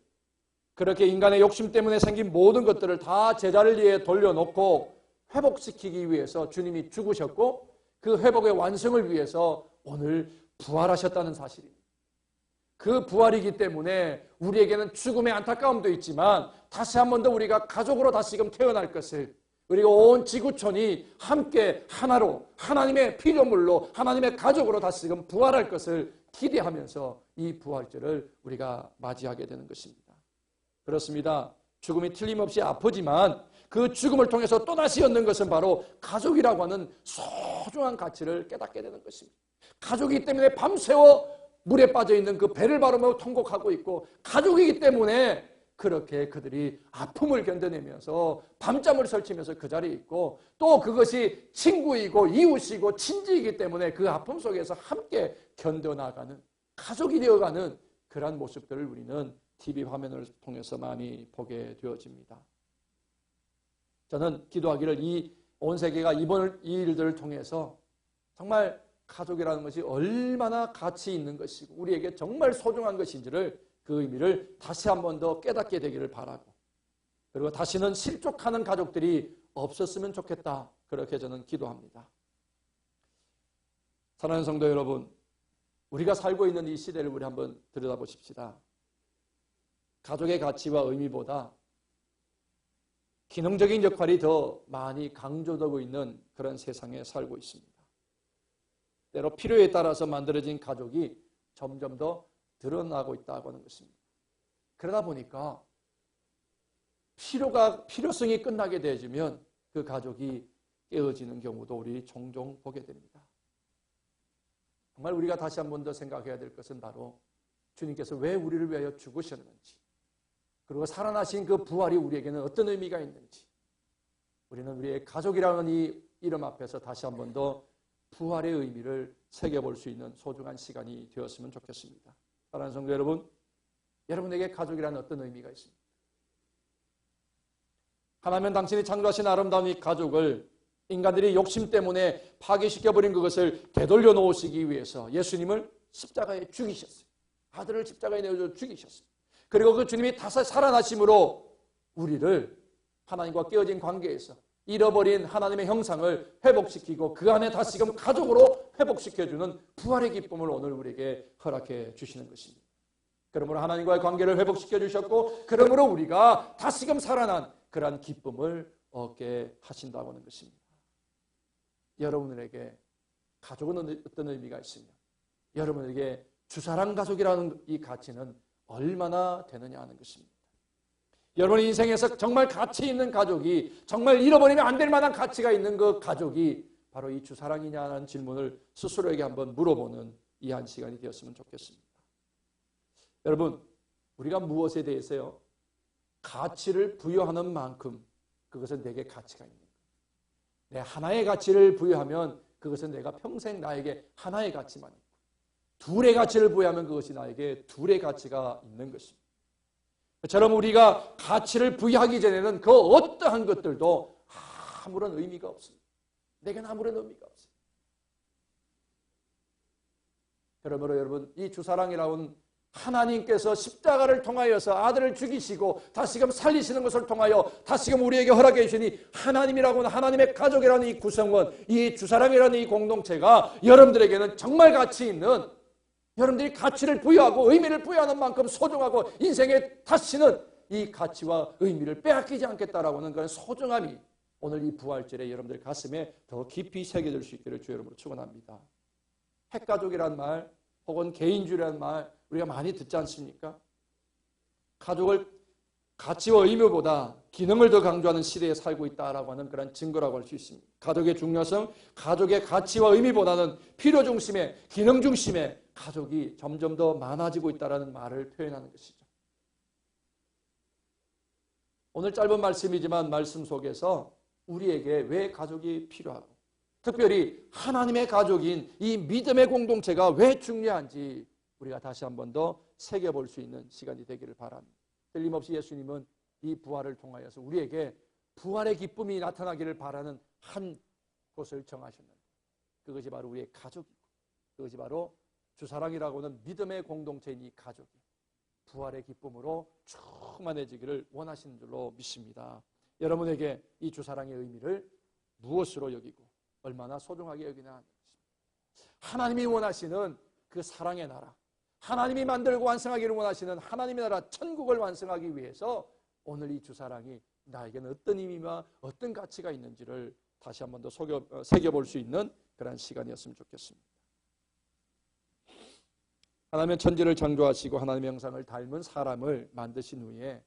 그렇게 인간의 욕심 때문에 생긴 모든 것들을 다 제자리에 돌려놓고 회복시키기 위해서 주님이 죽으셨고 그 회복의 완성을 위해서 오늘 부활하셨다는 사실입니다. 그 부활이기 때문에 우리에게는 죽음의 안타까움도 있지만 다시 한 번 더 우리가 가족으로 다시금 태어날 것을, 그리고 온 지구촌이 함께 하나로 하나님의 피조물로 하나님의 가족으로 다시금 부활할 것을 기대하면서 이 부활절을 우리가 맞이하게 되는 것입니다. 그렇습니다. 죽음이 틀림없이 아프지만 그 죽음을 통해서 또다시 얻는 것은 바로 가족이라고 하는 소중한 가치를 깨닫게 되는 것입니다. 가족이기 때문에 밤새워 물에 빠져있는 그 배를 바르며 통곡하고 있고, 가족이기 때문에 그렇게 그들이 아픔을 견뎌내면서 밤잠을 설치면서 그 자리에 있고, 또 그것이 친구이고 이웃이고 친지이기 때문에 그 아픔 속에서 함께 견뎌나가는 가족이 되어가는 그러한 모습들을 우리는 TV 화면을 통해서 많이 보게 되어집니다. 저는 기도하기를 이 온 세계가 이 일들을 통해서 정말 가족이라는 것이 얼마나 가치 있는 것이고 우리에게 정말 소중한 것인지를, 그 의미를 다시 한 번 더 깨닫게 되기를 바라고, 그리고 다시는 실족하는 가족들이 없었으면 좋겠다, 그렇게 저는 기도합니다. 사랑하는 성도 여러분, 우리가 살고 있는 이 시대를 우리 한번 들여다보십시다. 가족의 가치와 의미보다 기능적인 역할이 더 많이 강조되고 있는 그런 세상에 살고 있습니다. 때로 필요에 따라서 만들어진 가족이 점점 더 드러나고 있다고 하는 것입니다. 그러다 보니까 필요성이 끝나게 되어지면 그 가족이 깨어지는 경우도 우리 종종 보게 됩니다. 정말 우리가 다시 한 번 더 생각해야 될 것은 바로 주님께서 왜 우리를 위하여 죽으셨는지, 그리고 살아나신 그 부활이 우리에게는 어떤 의미가 있는지, 우리는 우리의 가족이라는 이 이름 앞에서 다시 한 번 더 부활의 의미를 새겨볼 수 있는 소중한 시간이 되었으면 좋겠습니다. 사랑하는 성도 여러분, 여러분에게 가족이라는 어떤 의미가 있습니까? 하나님은 당신이 창조하신 아름다운 이 가족을 인간들이 욕심 때문에 파괴시켜버린 그것을 되돌려 놓으시기 위해서 예수님을 십자가에 죽이셨어요. 아들을 십자가에 내어 죽이셨어요. 그리고 그 주님이 다시 살아나심으로 우리를 하나님과 깨어진 관계에서 잃어버린 하나님의 형상을 회복시키고 그 안에 다시금 가족으로 회복시켜주는 부활의 기쁨을 오늘 우리에게 허락해 주시는 것입니다. 그러므로 하나님과의 관계를 회복시켜 주셨고, 그러므로 우리가 다시금 살아난 그러한 기쁨을 얻게 하신다고 하는 것입니다. 여러분에게 가족은 어떤 의미가 있으며 여러분에게 주사랑 가족이라는 이 가치는 얼마나 되느냐 하는 것입니다. 여러분의 인생에서 정말 가치 있는 가족이, 정말 잃어버리면 안 될 만한 가치가 있는 그 가족이 바로 이 주사랑이냐는 질문을 스스로에게 한번 물어보는 이 한 시간이 되었으면 좋겠습니다. 여러분, 우리가 무엇에 대해서요 가치를 부여하는 만큼 그것은 내게 가치가 있는 거예요. 내 하나의 가치를 부여하면 그것은 내가 평생 나에게 하나의 가치만 있고, 둘의 가치를 부여하면 그것이 나에게 둘의 가치가 있는 것입니다. 저처럼 우리가 가치를 부여하기 전에는 그 어떠한 것들도 아무런 의미가 없습니다. 내게는 아무런 의미가 없습니다. 그러므로 여러분, 이 주사랑이라는 하나님께서 십자가를 통하여서 아들을 죽이시고 다시금 살리시는 것을 통하여 다시금 우리에게 허락해 주시니 하나님이라고는, 하나님의 가족이라는 이 구성원, 이 주사랑이라는 이 공동체가 여러분들에게는 정말 가치 있는, 여러분들이 가치를 부여하고 의미를 부여하는 만큼 소중하고 인생에 다시는 이 가치와 의미를 빼앗기지 않겠다라고 하는 그런 소중함이 오늘 이 부활절에 여러분들 가슴에 더 깊이 새겨질 수 있기를 주 여러분으로 축원합니다. 핵가족이란 말 혹은 개인주의라는 말 우리가 많이 듣지 않습니까? 가족을 가치와 의미보다 기능을 더 강조하는 시대에 살고 있다라고 하는 그런 증거라고 할 수 있습니다. 가족의 중요성, 가족의 가치와 의미보다는 필요 중심의, 기능 중심의 가족이 점점 더 많아지고 있다는 말을 표현하는 것이죠. 오늘 짧은 말씀이지만 말씀 속에서 우리에게 왜 가족이 필요하고 특별히 하나님의 가족인 이 믿음의 공동체가 왜 중요한지 우리가 다시 한 번 더 새겨볼 수 있는 시간이 되기를 바랍니다. 틀림없이 예수님은 이 부활을 통하여서 우리에게 부활의 기쁨이 나타나기를 바라는 한 곳을 정하셨는데, 그것이 바로 우리의 가족이고, 그것이 바로 주사랑이라고 하는 믿음의 공동체인 이 가족이 부활의 기쁨으로 충만해지기를 원하시는 줄로 믿습니다. 여러분에게 이 주사랑의 의미를 무엇으로 여기고 얼마나 소중하게 여기나 하는 것입니다. 하나님이 원하시는 그 사랑의 나라, 하나님이 만들고 완성하기를 원하시는 하나님의 나라 천국을 완성하기 위해서 오늘 이 주사랑이 나에게는 어떤 의미와 어떤 가치가 있는지를 다시 한 번 더 새겨볼 수 있는 그런 시간이었으면 좋겠습니다. 하나님은 천지를 창조하시고 하나님의 형상을 닮은 사람을 만드신 후에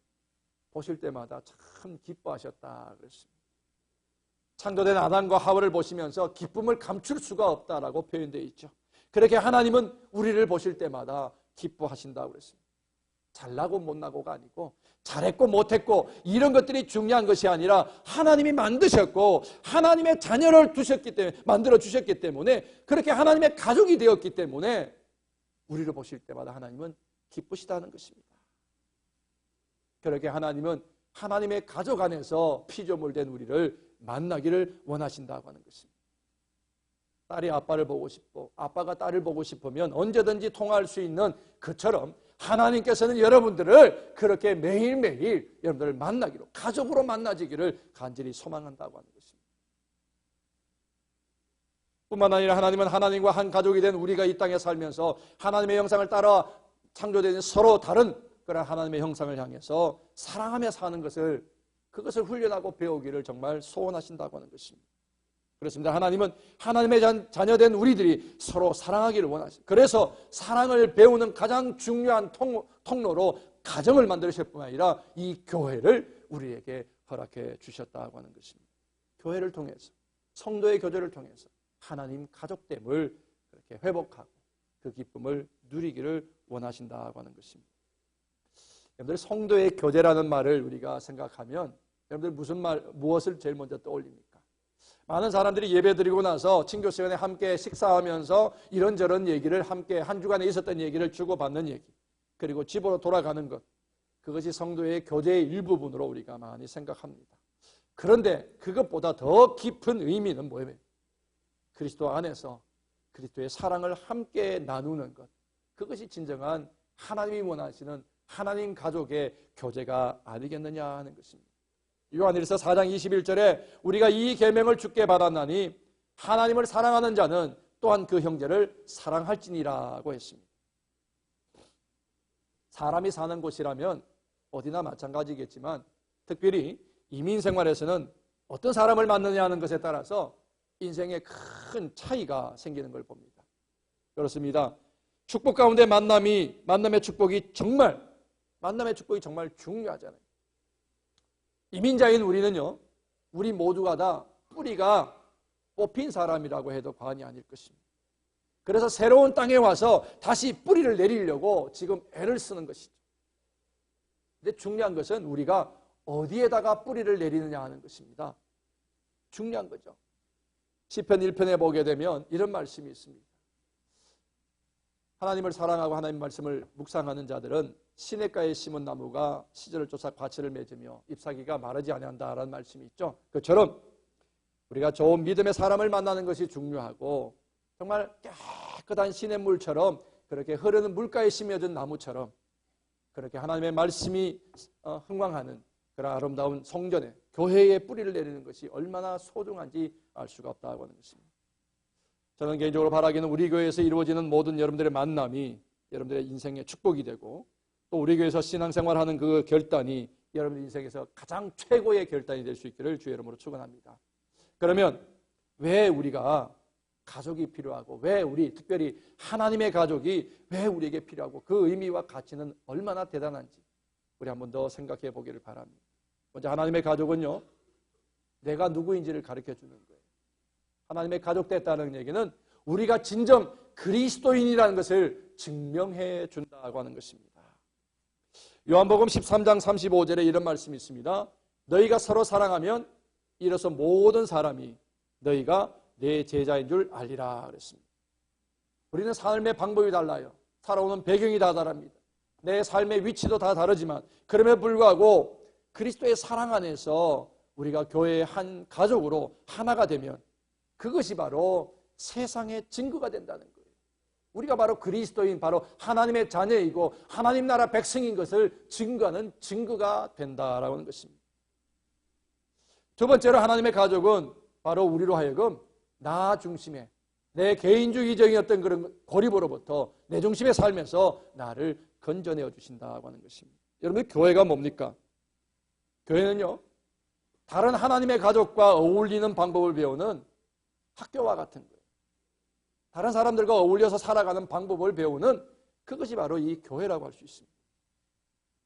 보실 때마다 참 기뻐하셨다 그랬습니다. 창조된 아담과 하와를 보시면서 기쁨을 감출 수가 없다라고 표현되어 있죠. 그렇게 하나님은 우리를 보실 때마다 기뻐하신다고 그랬습니다. 잘나고 못나고가 아니고 잘했고 못했고 이런 것들이 중요한 것이 아니라 하나님이 만드셨고 하나님의 자녀를 만들어 주셨기 때문에 그렇게 하나님의 가족이 되었기 때문에 우리를 보실 때마다 하나님은 기쁘시다는 것입니다. 그렇게 하나님은 하나님의 가족 안에서 피조물된 우리를 만나기를 원하신다고 하는 것입니다. 딸이 아빠를 보고 싶고 아빠가 딸을 보고 싶으면 언제든지 통화할 수 있는 그처럼 하나님께서는 여러분들을 그렇게 매일매일 여러분들을 만나기로 가족으로 만나지기를 간절히 소망한다고 하는 것입니다. 뿐만 아니라 하나님은 하나님과 한 가족이 된 우리가 이 땅에 살면서 하나님의 형상을 따라 창조된 서로 다른 그런 하나님의 형상을 향해서 사랑하며 사는 그것을 훈련하고 배우기를 정말 소원하신다고 하는 것입니다. 그렇습니다. 하나님은 하나님의 자녀된 우리들이 서로 사랑하기를 원하십니다. 그래서 사랑을 배우는 가장 중요한 통로로 가정을 만드실 뿐만 아니라 이 교회를 우리에게 허락해 주셨다고 하는 것입니다. 교회를 통해서 성도의 교제를 통해서 하나님 가족됨을 그렇게 회복하고 그 기쁨을 누리기를 원하신다고 하는 것입니다. 여러분들 성도의 교제라는 말을 우리가 생각하면 여러분들 무엇을 제일 먼저 떠올립니까? 많은 사람들이 예배드리고 나서 친교 시간에 함께 식사하면서 이런저런 얘기를 함께 한 주간에 있었던 얘기를 주고받는 얘기 그리고 집으로 돌아가는 것 그것이 성도의 교제의 일부분으로 우리가 많이 생각합니다. 그런데 그것보다 더 깊은 의미는 뭐예요? 그리스도 안에서 그리스도의 사랑을 함께 나누는 것 그것이 진정한 하나님이 원하시는 하나님 가족의 교제가 아니겠느냐 하는 것입니다. 요한일서 4장 21절에 우리가 이 계명을 주께 받았나니 하나님을 사랑하는 자는 또한 그 형제를 사랑할지니라고 했습니다. 사람이 사는 곳이라면 어디나 마찬가지겠지만 특별히 이민 생활에서는 어떤 사람을 만나느냐 하는 것에 따라서 인생에 큰 차이가 생기는 걸 봅니다. 그렇습니다. 축복 가운데 만남의 축복이 정말 중요하잖아요. 이민자인 우리는요, 우리 모두가 다 뿌리가 뽑힌 사람이라고 해도 과언이 아닐 것입니다. 그래서 새로운 땅에 와서 다시 뿌리를 내리려고 지금 애를 쓰는 것이죠. 근데 중요한 것은 우리가 어디에다가 뿌리를 내리느냐 하는 것입니다. 중요한 거죠. 시편 1편에 보게 되면 이런 말씀이 있습니다. 하나님을 사랑하고 하나님 말씀을 묵상하는 자들은 시냇가에 심은 나무가 시절을 쫓아 과실을 맺으며 잎사귀가 마르지 아니한다라는 말씀이 있죠. 그처럼 우리가 좋은 믿음의 사람을 만나는 것이 중요하고 정말 깨끗한 시냇물처럼 그렇게 흐르는 물가에 심어진 나무처럼 그렇게 하나님의 말씀이 흥왕하는 그런 아름다운 성전에 교회에 뿌리를 내리는 것이 얼마나 소중한지 알 수가 없다고 하는 것입니다. 저는 개인적으로 바라기는 우리 교회에서 이루어지는 모든 여러분들의 만남이 여러분들의 인생의 축복이 되고 또 우리 교회에서 신앙생활하는 그 결단이 여러분 인생에서 가장 최고의 결단이 될 수 있기를 주의 이름으로 축원합니다. 그러면 왜 우리가 가족이 필요하고 왜 우리 특별히 하나님의 가족이 왜 우리에게 필요하고 그 의미와 가치는 얼마나 대단한지 우리 한 번 더 생각해 보기를 바랍니다. 먼저 하나님의 가족은요, 내가 누구인지를 가르쳐 주는 거예요. 하나님의 가족 됐다는 얘기는 우리가 진정 그리스도인이라는 것을 증명해 준다고 하는 것입니다. 요한복음 13장 35절에 이런 말씀이 있습니다. 너희가 서로 사랑하면 이로써 모든 사람이 너희가 내 제자인 줄 알리라 그랬습니다. 우리는 삶의 방법이 달라요. 살아오는 배경이 다 다릅니다. 내 삶의 위치도 다 다르지만 그럼에도 불구하고 그리스도의 사랑 안에서 우리가 교회의 한 가족으로 하나가 되면 그것이 바로 세상의 증거가 된다는 거예요. 우리가 바로 그리스도인, 바로 하나님의 자녀이고 하나님 나라 백성인 것을 증거하는 증거가 된다라고 하는 것입니다. 두 번째로 하나님의 가족은 바로 우리로 하여금 나 중심의 내 개인주의적이었던 그런 고립으로부터 내 중심의 삶에서 나를 건져내어 주신다고 하는 것입니다. 여러분, 교회가 뭡니까? 교회는요, 다른 하나님의 가족과 어울리는 방법을 배우는 학교와 같은 거예요. 다른 사람들과 어울려서 살아가는 방법을 배우는 그것이 바로 이 교회라고 할 수 있습니다.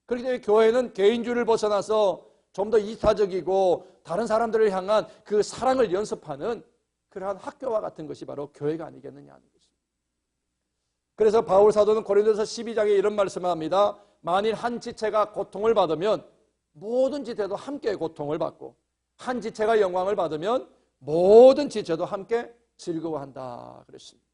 그렇기 때문에 교회는 개인주의를 벗어나서 좀 더 이타적이고 다른 사람들을 향한 그 사랑을 연습하는 그러한 학교와 같은 것이 바로 교회가 아니겠느냐 하는 것입니다. 그래서 바울 사도는 고린도서 12장에 이런 말씀을 합니다. 만일 한 지체가 고통을 받으면 모든 지체도 함께 고통을 받고, 한 지체가 영광을 받으면 모든 지체도 함께 즐거워한다 그랬습니다.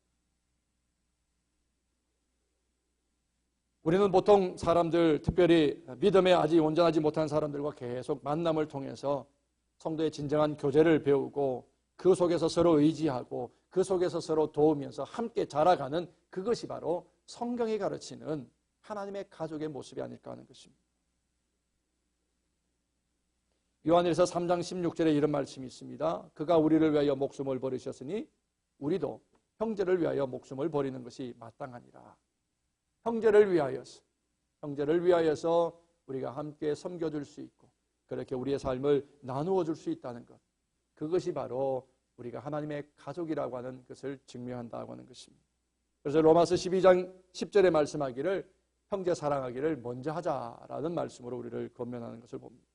우리는 보통 사람들, 특별히 믿음에 아직 온전하지 못한 사람들과 계속 만남을 통해서 성도의 진정한 교제를 배우고 그 속에서 서로 의지하고 그 속에서 서로 도우면서 함께 자라가는 그것이 바로 성경이 가르치는 하나님의 가족의 모습이 아닐까 하는 것입니다. 요한일서 3장 16절에 이런 말씀이 있습니다. 그가 우리를 위하여 목숨을 버리셨으니 우리도 형제를 위하여 목숨을 버리는 것이 마땅하니라. 형제를 위하여서 우리가 함께 섬겨줄 수 있고 그렇게 우리의 삶을 나누어 줄 수 있다는 것, 그것이 바로 우리가 하나님의 가족이라고 하는 것을 증명한다고 하는 것입니다. 그래서 로마서 12장 10절에 말씀하기를 형제 사랑하기를 먼저 하자라는 말씀으로 우리를 권면하는 것을 봅니다.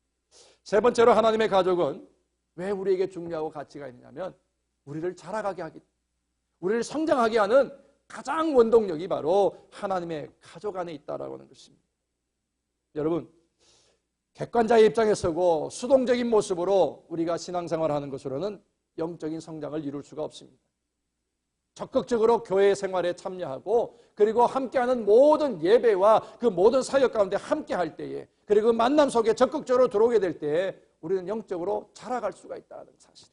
세 번째로 하나님의 가족은 왜 우리에게 중요하고 가치가 있느냐면 우리를 자라가게 하기, 우리를 성장하게 하는 가장 원동력이 바로 하나님의 가족 안에 있다라고 하는 것입니다. 여러분, 객관자의 입장에 서고 수동적인 모습으로 우리가 신앙생활하는 것으로는 영적인 성장을 이룰 수가 없습니다. 적극적으로 교회 생활에 참여하고 그리고 함께하는 모든 예배와 그 모든 사역 가운데 함께할 때에, 그리고 그 만남 속에 적극적으로 들어오게 될 때에 우리는 영적으로 자라갈 수가 있다는 사실.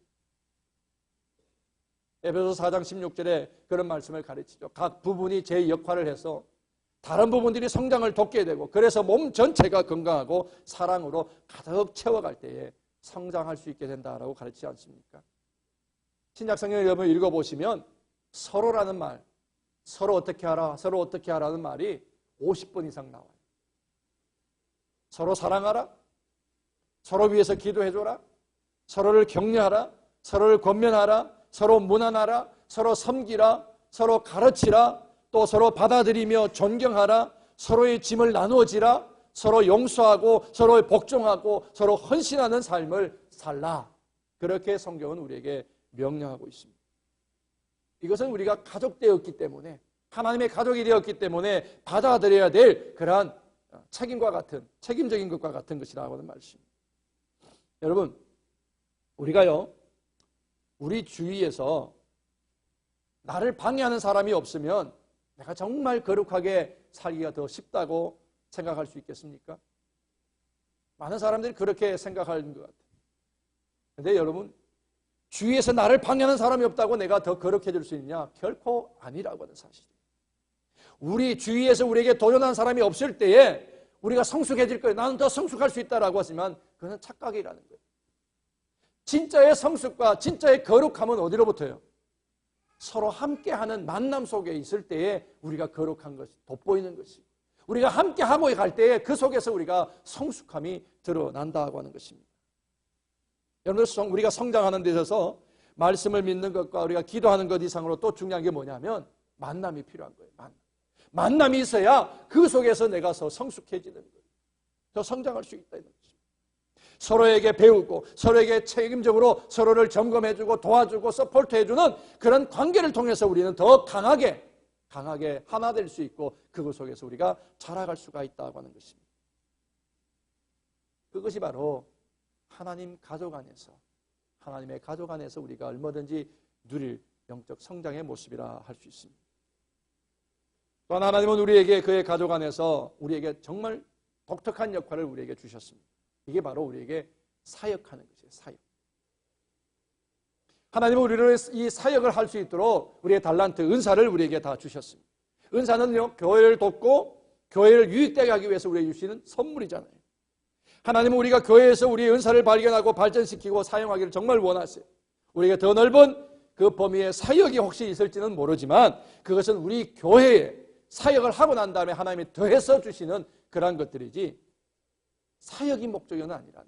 에베소서 4장 16절에 그런 말씀을 가르치죠. 각 부분이 제 역할을 해서 다른 부분들이 성장을 돕게 되고 그래서 몸 전체가 건강하고 사랑으로 가득 채워갈 때에 성장할 수 있게 된다라고 가르치지 않습니까? 신약성경을 여러분 읽어보시면 서로라는 말, 서로 어떻게 하라, 서로 어떻게 하라는 말이 50번 이상 나와요. 서로 사랑하라, 서로 위해서 기도해줘라, 서로를 격려하라, 서로를 권면하라, 서로 문안하라, 서로 섬기라, 서로 가르치라, 또 서로 받아들이며 존경하라, 서로의 짐을 나누어지라, 서로 용서하고 서로 복종하고 서로 헌신하는 삶을 살라. 그렇게 성경은 우리에게 명령하고 있습니다. 이것은 우리가 가족되었기 때문에, 하나님의 가족이 되었기 때문에 받아들여야 될 그러한 책임과 같은, 책임적인 것과 같은 것이라고 하는 말씀입니다. 여러분, 우리가요, 우리 주위에서 나를 방해하는 사람이 없으면 내가 정말 거룩하게 살기가 더 쉽다고 생각할 수 있겠습니까? 많은 사람들이 그렇게 생각하는 것 같아요. 그런데 여러분, 주위에서 나를 방해하는 사람이 없다고 내가 더 거룩해질 수 있냐? 결코 아니라고 하는 사실이에요. 우리 주위에서 우리에게 도전한 사람이 없을 때에 우리가 성숙해질 거예요. 나는 더 성숙할 수 있다라고 하지만 그것은 착각이라는 거예요. 진짜의 성숙과 진짜의 거룩함은 어디로부터요? 서로 함께하는 만남 속에 있을 때에 우리가 거룩한 것이 돋보이는 것이, 우리가 함께하고 갈 때에 그 속에서 우리가 성숙함이 드러난다고 하는 것입니다. 여러분, 우리가 성장하는 데 있어서 말씀을 믿는 것과 우리가 기도하는 것 이상으로 또 중요한 게 뭐냐면 만남이 필요한 거예요. 만남이 있어야 그 속에서 내가 더 성숙해지는 거예요. 더 성장할 수 있다는 거죠. 서로에게 배우고 서로에게 책임적으로 서로를 점검해주고 도와주고 서포트해주는 그런 관계를 통해서 우리는 더 강하게 하나 될 수 있고 그것 속에서 우리가 자라갈 수가 있다고 하는 것입니다. 그것이 바로 하나님 가족 안에서, 하나님의 가족 안에서 우리가 얼마든지 누릴 영적 성장의 모습이라 할 수 있습니다. 또한 하나님은 우리에게 그의 가족 안에서 우리에게 정말 독특한 역할을 우리에게 주셨습니다. 이게 바로 우리에게 사역하는 것이에요. 사역. 하나님은 우리를 이 사역을 할 수 있도록 우리의 달란트, 은사를 우리에게 다 주셨습니다. 은사는요, 교회를 돕고 교회를 유익되게 하기 위해서 우리에게 주시는 선물이잖아요. 하나님은 우리가 교회에서 우리의 은사를 발견하고 발전시키고 사용하기를 정말 원하세요. 우리에게 더 넓은 그 범위의 사역이 혹시 있을지는 모르지만 그것은 우리 교회에 사역을 하고 난 다음에 하나님이 더해서 주시는 그러한 것들이지 사역이 목적은 아니라는 거예요.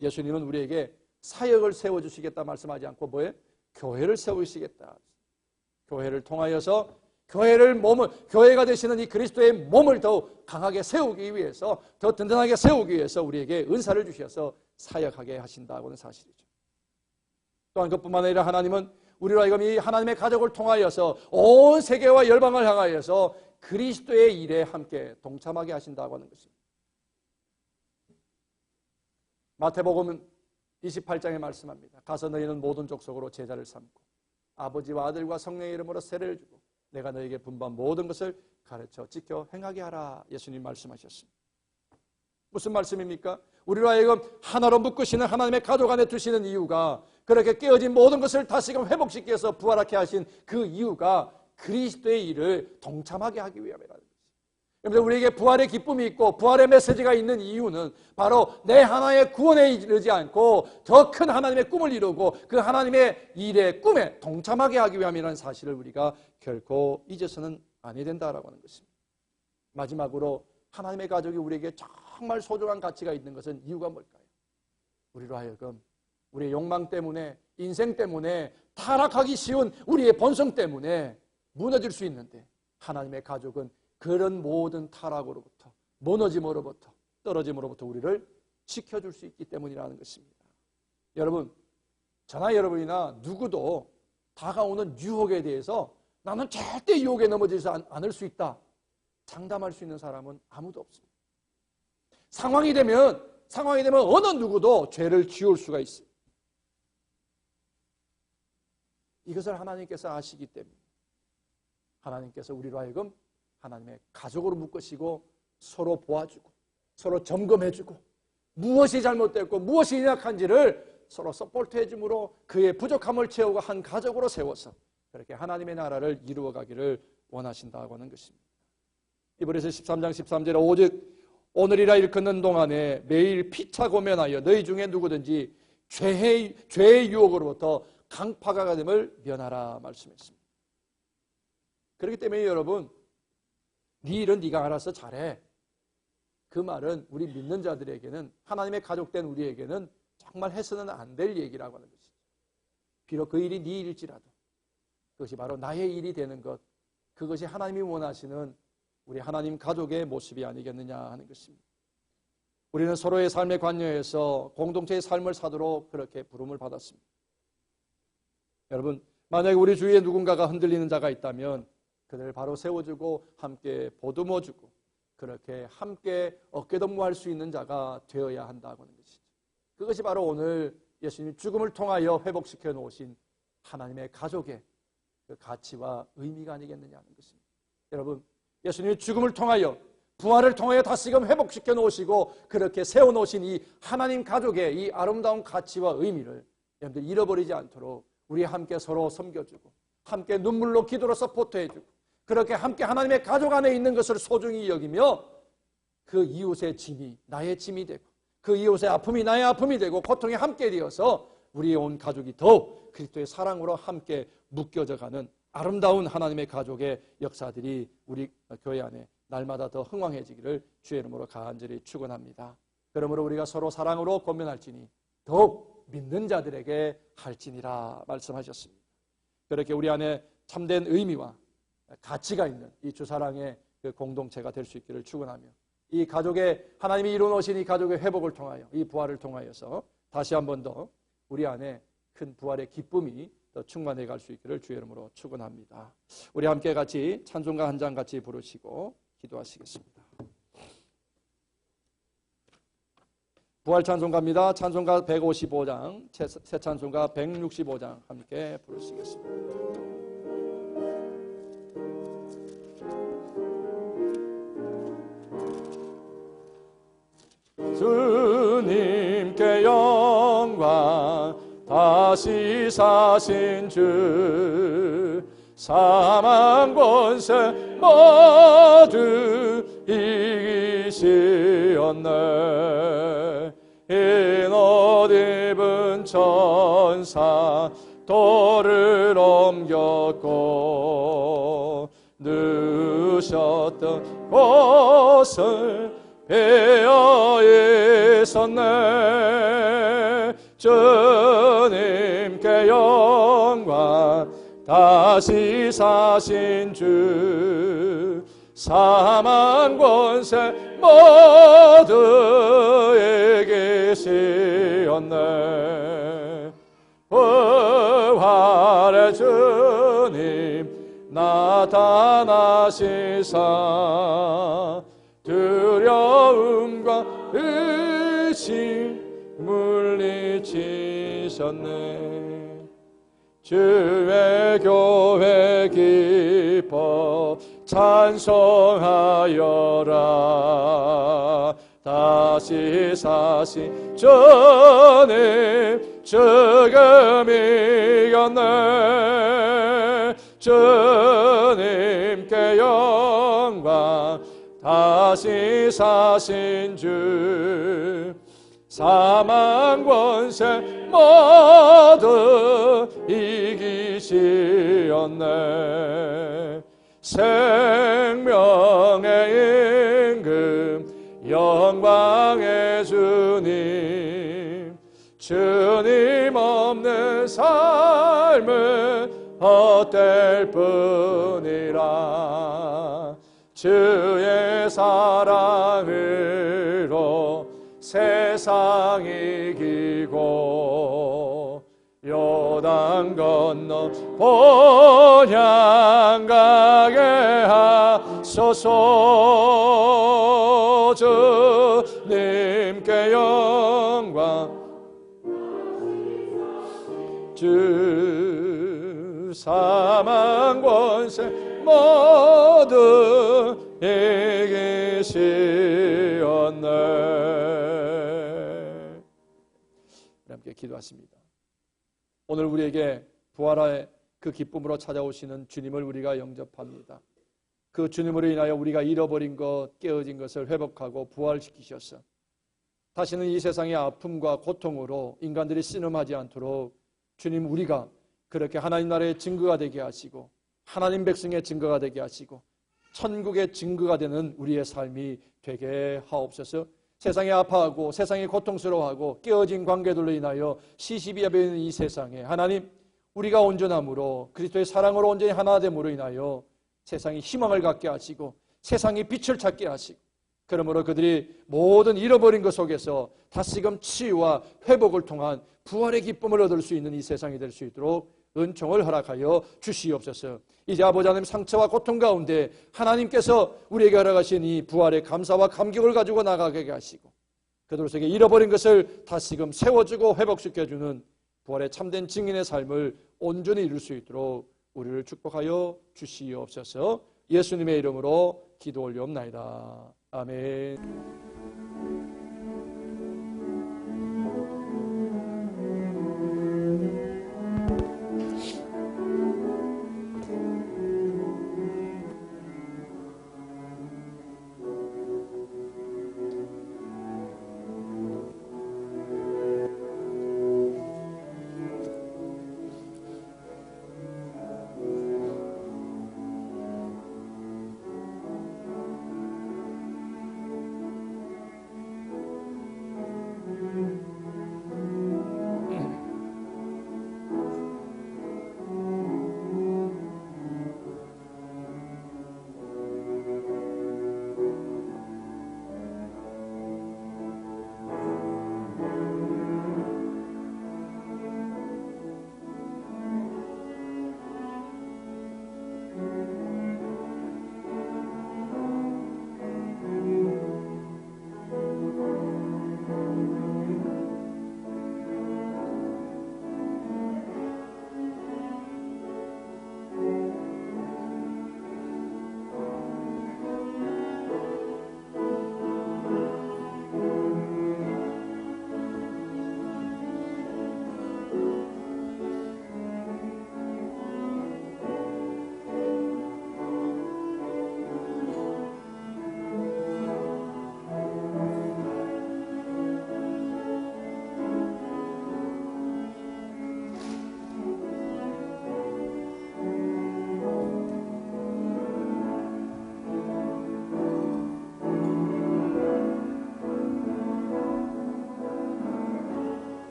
예수님은 우리에게 사역을 세워주시겠다 말씀하지 않고 뭐예요? 교회를 세우시겠다. 교회를 통하여서 교회가 되시는 이 그리스도의 몸을 더욱 강하게 세우기 위해서, 더 든든하게 세우기 위해서 우리에게 은사를 주셔서 사역하게 하신다고는 사실이죠. 또한 그뿐만 아니라 하나님은 우리로 하여금 이 하나님의 가족을 통하여서 온 세계와 열방을 향하여서 그리스도의 일에 함께 동참하게 하신다고 하는 것입니다. 마태복음 28장에 말씀합니다. 가서 너희는 모든 족속으로 제자를 삼고 아버지와 아들과 성령의 이름으로 세례를 주고 내가 너희에게 분부한 모든 것을 가르쳐 지켜 행하게 하라. 예수님 말씀하셨습니다. 무슨 말씀입니까? 우리로 하여금 하나로 묶으시는 하나님의 가족 안에 두시는 이유가, 그렇게 깨어진 모든 것을 다시금 회복시키기 위해서 부활하게 하신 그 이유가 그리스도의 일을 동참하게 하기 위함이라는 것이죠. 여러분, 우리에게 부활의 기쁨이 있고 부활의 메시지가 있는 이유는 바로 내 하나의 구원에 이르지 않고 더 큰 하나님의 꿈을 이루고 그 하나님의 일의 꿈에 동참하게 하기 위함이라는 사실을 우리가 결코 잊어서는 아니 된다라고 하는 것입니다. 마지막으로 하나님의 가족이 우리에게 정말 소중한 가치가 있는 것은 이유가 뭘까요? 우리로 하여금 우리의 욕망 때문에, 인생 때문에, 타락하기 쉬운 우리의 본성 때문에 무너질 수 있는데, 하나님의 가족은 그런 모든 타락으로부터, 무너짐으로부터, 떨어짐으로부터 우리를 지켜줄 수 있기 때문이라는 것입니다. 여러분, 저나 여러분이나 누구도 다가오는 유혹에 대해서 나는 절대 유혹에 넘어지지 않을 수 있다, 장담할 수 있는 사람은 아무도 없습니다. 상황이 되면 어느 누구도 죄를 지을 수가 있어요. 이것을 하나님께서 아시기 때문에 하나님께서 우리로 하여금 하나님의 가족으로 묶으시고 서로 도와주고 서로 점검해주고 무엇이 잘못됐고 무엇이 연약한지를 서로 서포트해줌으로 그의 부족함을 채우고 한 가족으로 세워서 그렇게 하나님의 나라를 이루어가기를 원하신다고 하는 것입니다. 히브리서 13장 13절에 오직 오늘이라 일컫는 동안에 매일 피차 고면하여 너희 중에 누구든지 죄의 유혹으로부터 강파가 됨을 면하라 말씀했습니다. 그렇기 때문에 여러분, 네 일은 네가 알아서 잘해, 그 말은 우리 믿는 자들에게는, 하나님의 가족된 우리에게는 정말 해서는 안 될 얘기라고 하는 것이죠. 비록 그 일이 네 일일지라도 그것이 바로 나의 일이 되는 것, 그것이 하나님이 원하시는 우리 하나님 가족의 모습이 아니겠느냐 하는 것입니다. 우리는 서로의 삶에 관여해서 공동체의 삶을 사도록 그렇게 부름을 받았습니다. 여러분, 만약에 우리 주위에 누군가가 흔들리는 자가 있다면 그들을 바로 세워주고 함께 보듬어주고 그렇게 함께 어깨동무할 수 있는 자가 되어야 한다고 하는 것이죠. 그것이 바로 오늘 예수님 죽음을 통하여 회복시켜 놓으신 하나님의 가족의 그 가치와 의미가 아니겠느냐 하는 것입니다. 여러분, 예수님이 죽음을 통하여 부활을 통하여 다시금 회복시켜 놓으시고 그렇게 세워놓으신 이 하나님 가족의 이 아름다운 가치와 의미를 여러분들 잃어버리지 않도록 우리 함께 서로 섬겨주고 함께 눈물로 기도로 서포트해주고 그렇게 함께 하나님의 가족 안에 있는 것을 소중히 여기며 그 이웃의 짐이 나의 짐이 되고 그 이웃의 아픔이 나의 아픔이 되고 고통이 함께 되어서 우리의 온 가족이 더욱 그리스도의 사랑으로 함께 묶여져 가는 아름다운 하나님의 가족의 역사들이 우리 교회 안에 날마다 더 흥왕해지기를 주의 이름으로 간절히 축원합니다. 그러므로 우리가 서로 사랑으로 권면할지니 더욱 믿는 자들에게 할지니라 말씀하셨습니다. 그렇게 우리 안에 참된 의미와 가치가 있는 이 주사랑의 그 공동체가 될 수 있기를 축원하며 이 가족의 하나님이 이루어놓으신 이 가족의 회복을 통하여 이 부활을 통하여서 다시 한 번 더 우리 안에 큰 부활의 기쁨이 더 충만해 갈 수 있기를 주의 이름으로 축원합니다. 우리 함께 같이 찬송가 한 장 같이 부르시고 기도하시겠습니다. 부활 찬송가입니다. 찬송가 155장, 새 찬송가 165장 함께 부르시겠습니다. 주님께 영광, 다시 사신 주, 사망 권세 모두 이기시었네. 흰옷 입은 천사 돌을 옮겼고 누셨던 곳을 베어 있었네. 주님께 영광, 다시 사신 주 사망 권세 모두에게 씌었네. 부활의 주님 나타나시사 두려움과 의심 물리치셨네. 주의 교회 기뻐 찬송하여라. 다시 사신 주님 죽음 이겼네. 주님께 영광. 다시 사신 주 사망 권세 모두 이기시었네. 생명의 임금 영광의 주님, 주님 없는 삶은 헛될 뿐이라. 주의 사랑으로 세상 이기고 요단 건너 본향 가게 하소서. 주님께 영광. 주 사망 권세 모두 이기시었네. 함께 기도하십니다. 오늘 우리에게 부활의 그 기쁨으로 찾아오시는 주님을 우리가 영접합니다. 그 주님으로 인하여 우리가 잃어버린 것, 깨어진 것을 회복하고 부활시키셔서 다시는 이 세상의 아픔과 고통으로 인간들이 씨름하지 않도록 주님, 우리가 그렇게 하나님 나라의 증거가 되게 하시고 하나님 백성의 증거가 되게 하시고 천국의 증거가 되는 우리의 삶이 되게 하옵소서. 세상이 아파하고 세상이 고통스러워하고 깨어진 관계들로 인하여 시시비비하는 이 세상에 하나님, 우리가 온전함으로 그리스도의 사랑으로 온전히 하나 됨으로 인하여 세상이 희망을 갖게 하시고 세상이 빛을 찾게 하시고, 그러므로 그들이 모든 잃어버린 것 속에서 다시금 치유와 회복을 통한 부활의 기쁨을 얻을 수 있는 이 세상이 될 수 있도록 은총을 허락하여 주시옵소서. 이제 아버지 하나님, 상처와 고통 가운데 하나님께서 우리에게 허락하신 이 부활의 감사와 감격을 가지고 나가게 하시고 그들 속에 잃어버린 것을 다시금 세워주고 회복시켜주는 부활의 참된 증인의 삶을 온전히 이룰 수 있도록 우리를 축복하여 주시옵소서. 예수님의 이름으로 기도 올리옵나이다. 아멘.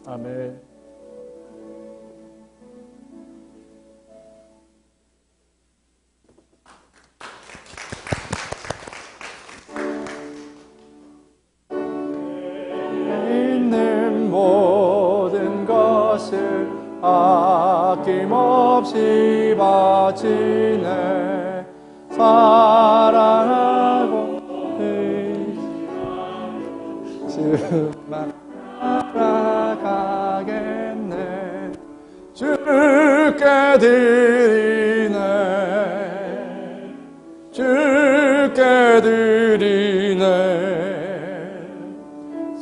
아멘. 있는 모든 것을 아낌없이 바치네. 사랑하고 주만 알아가겠네. 주께 드리네. 주께 드리네.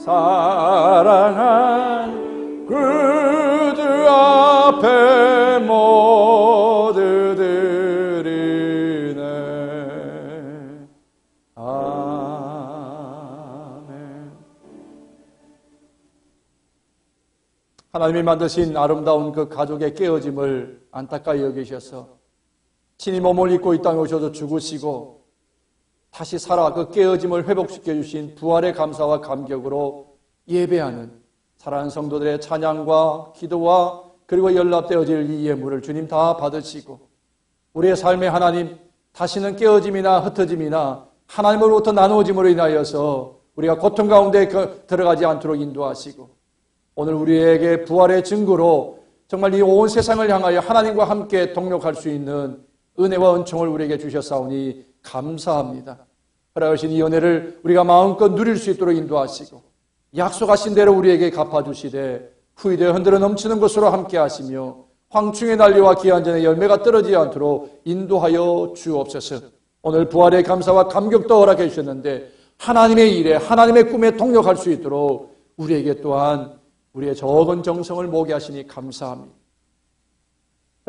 사랑한 그주 앞에 모두 드리네. 아멘. 하나님이 만드신 아름다운 그 가족의 깨어짐을 안타까이 여기셔서 친히 몸을 입고 이 땅에 오셔서 죽으시고 다시 살아 그 깨어짐을 회복시켜 주신 부활의 감사와 감격으로 예배하는 사랑하는 성도들의 찬양과 기도와 그리고 연락되어질 이 예물을 주님 다 받으시고 우리의 삶의 하나님 다시는 깨어짐이나 흩어짐이나 하나님으로부터 나누어짐으로 인하여서 우리가 고통 가운데 들어가지 않도록 인도하시고 오늘 우리에게 부활의 증거로 정말 이 온 세상을 향하여 하나님과 함께 동력할 수 있는 은혜와 은총을 우리에게 주셨사오니 감사합니다. 허락하신 이 은혜를 우리가 마음껏 누릴 수 있도록 인도하시고 약속하신 대로 우리에게 갚아주시되 후이되어 흔들어 넘치는 것으로 함께 하시며 황충의 난리와 기한전의 열매가 떨어지지 않도록 인도하여 주옵소서. 오늘 부활의 감사와 감격도 허락해 주셨는데 하나님의 일에 하나님의 꿈에 동력할 수 있도록 우리에게 또한 우리의 적은 정성을 모게 하시니 감사합니다.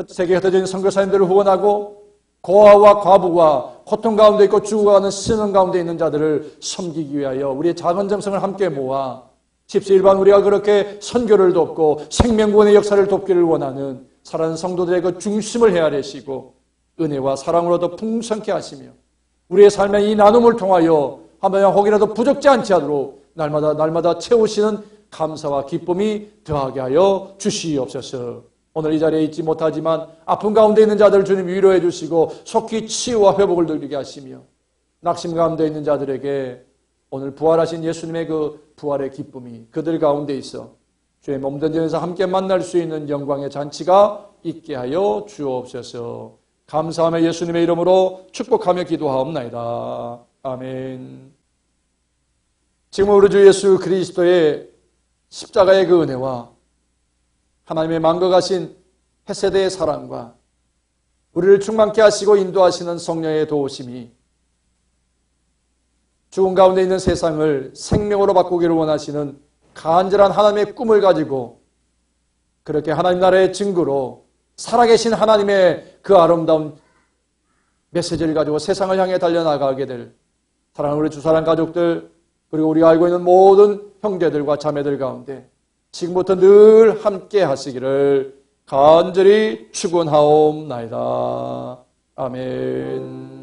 세계에 흩어진 선교사님들을 후원하고 고아와 과부가 고통 가운데 있고 죽어가는 신음 가운데 있는 자들을 섬기기 위하여 우리의 작은 정성을 함께 모아 십시일반 우리가 그렇게 선교를 돕고 생명구원의 역사를 돕기를 원하는 사랑하는 성도들의 그 중심을 헤아리시고 은혜와 사랑으로 더 풍성케 하시며 우리의 삶의 이 나눔을 통하여 한번 혹이라도 부족지 않지 않도록 날마다 채우시는 감사와 기쁨이 더하게 하여 주시옵소서. 오늘 이 자리에 있지 못하지만 아픈 가운데 있는 자들을 주님 위로해 주시고 속히 치유와 회복을 누리게 하시며 낙심 가운데 있는 자들에게 오늘 부활하신 예수님의 그 부활의 기쁨이 그들 가운데 있어 주의 몸된 전에서 함께 만날 수 있는 영광의 잔치가 있게 하여 주옵소서. 감사하며 예수님의 이름으로 축복하며 기도하옵나이다. 아멘. 지금 우리 주 예수 그리스도의 십자가의 그 은혜와 하나님의 만거하신 헤세드의 사랑과 우리를 충만케 하시고 인도하시는 성령의 도우심이 죽음 가운데 있는 세상을 생명으로 바꾸기를 원하시는 간절한 하나님의 꿈을 가지고 그렇게 하나님 나라의 증거로 살아계신 하나님의 그 아름다운 메시지를 가지고 세상을 향해 달려나가게 될 사랑하는 우리 주사랑 가족들 그리고 우리가 알고 있는 모든 형제들과 자매들 가운데 지금부터 늘 함께 하시기를 간절히 축원하옵나이다. 아멘.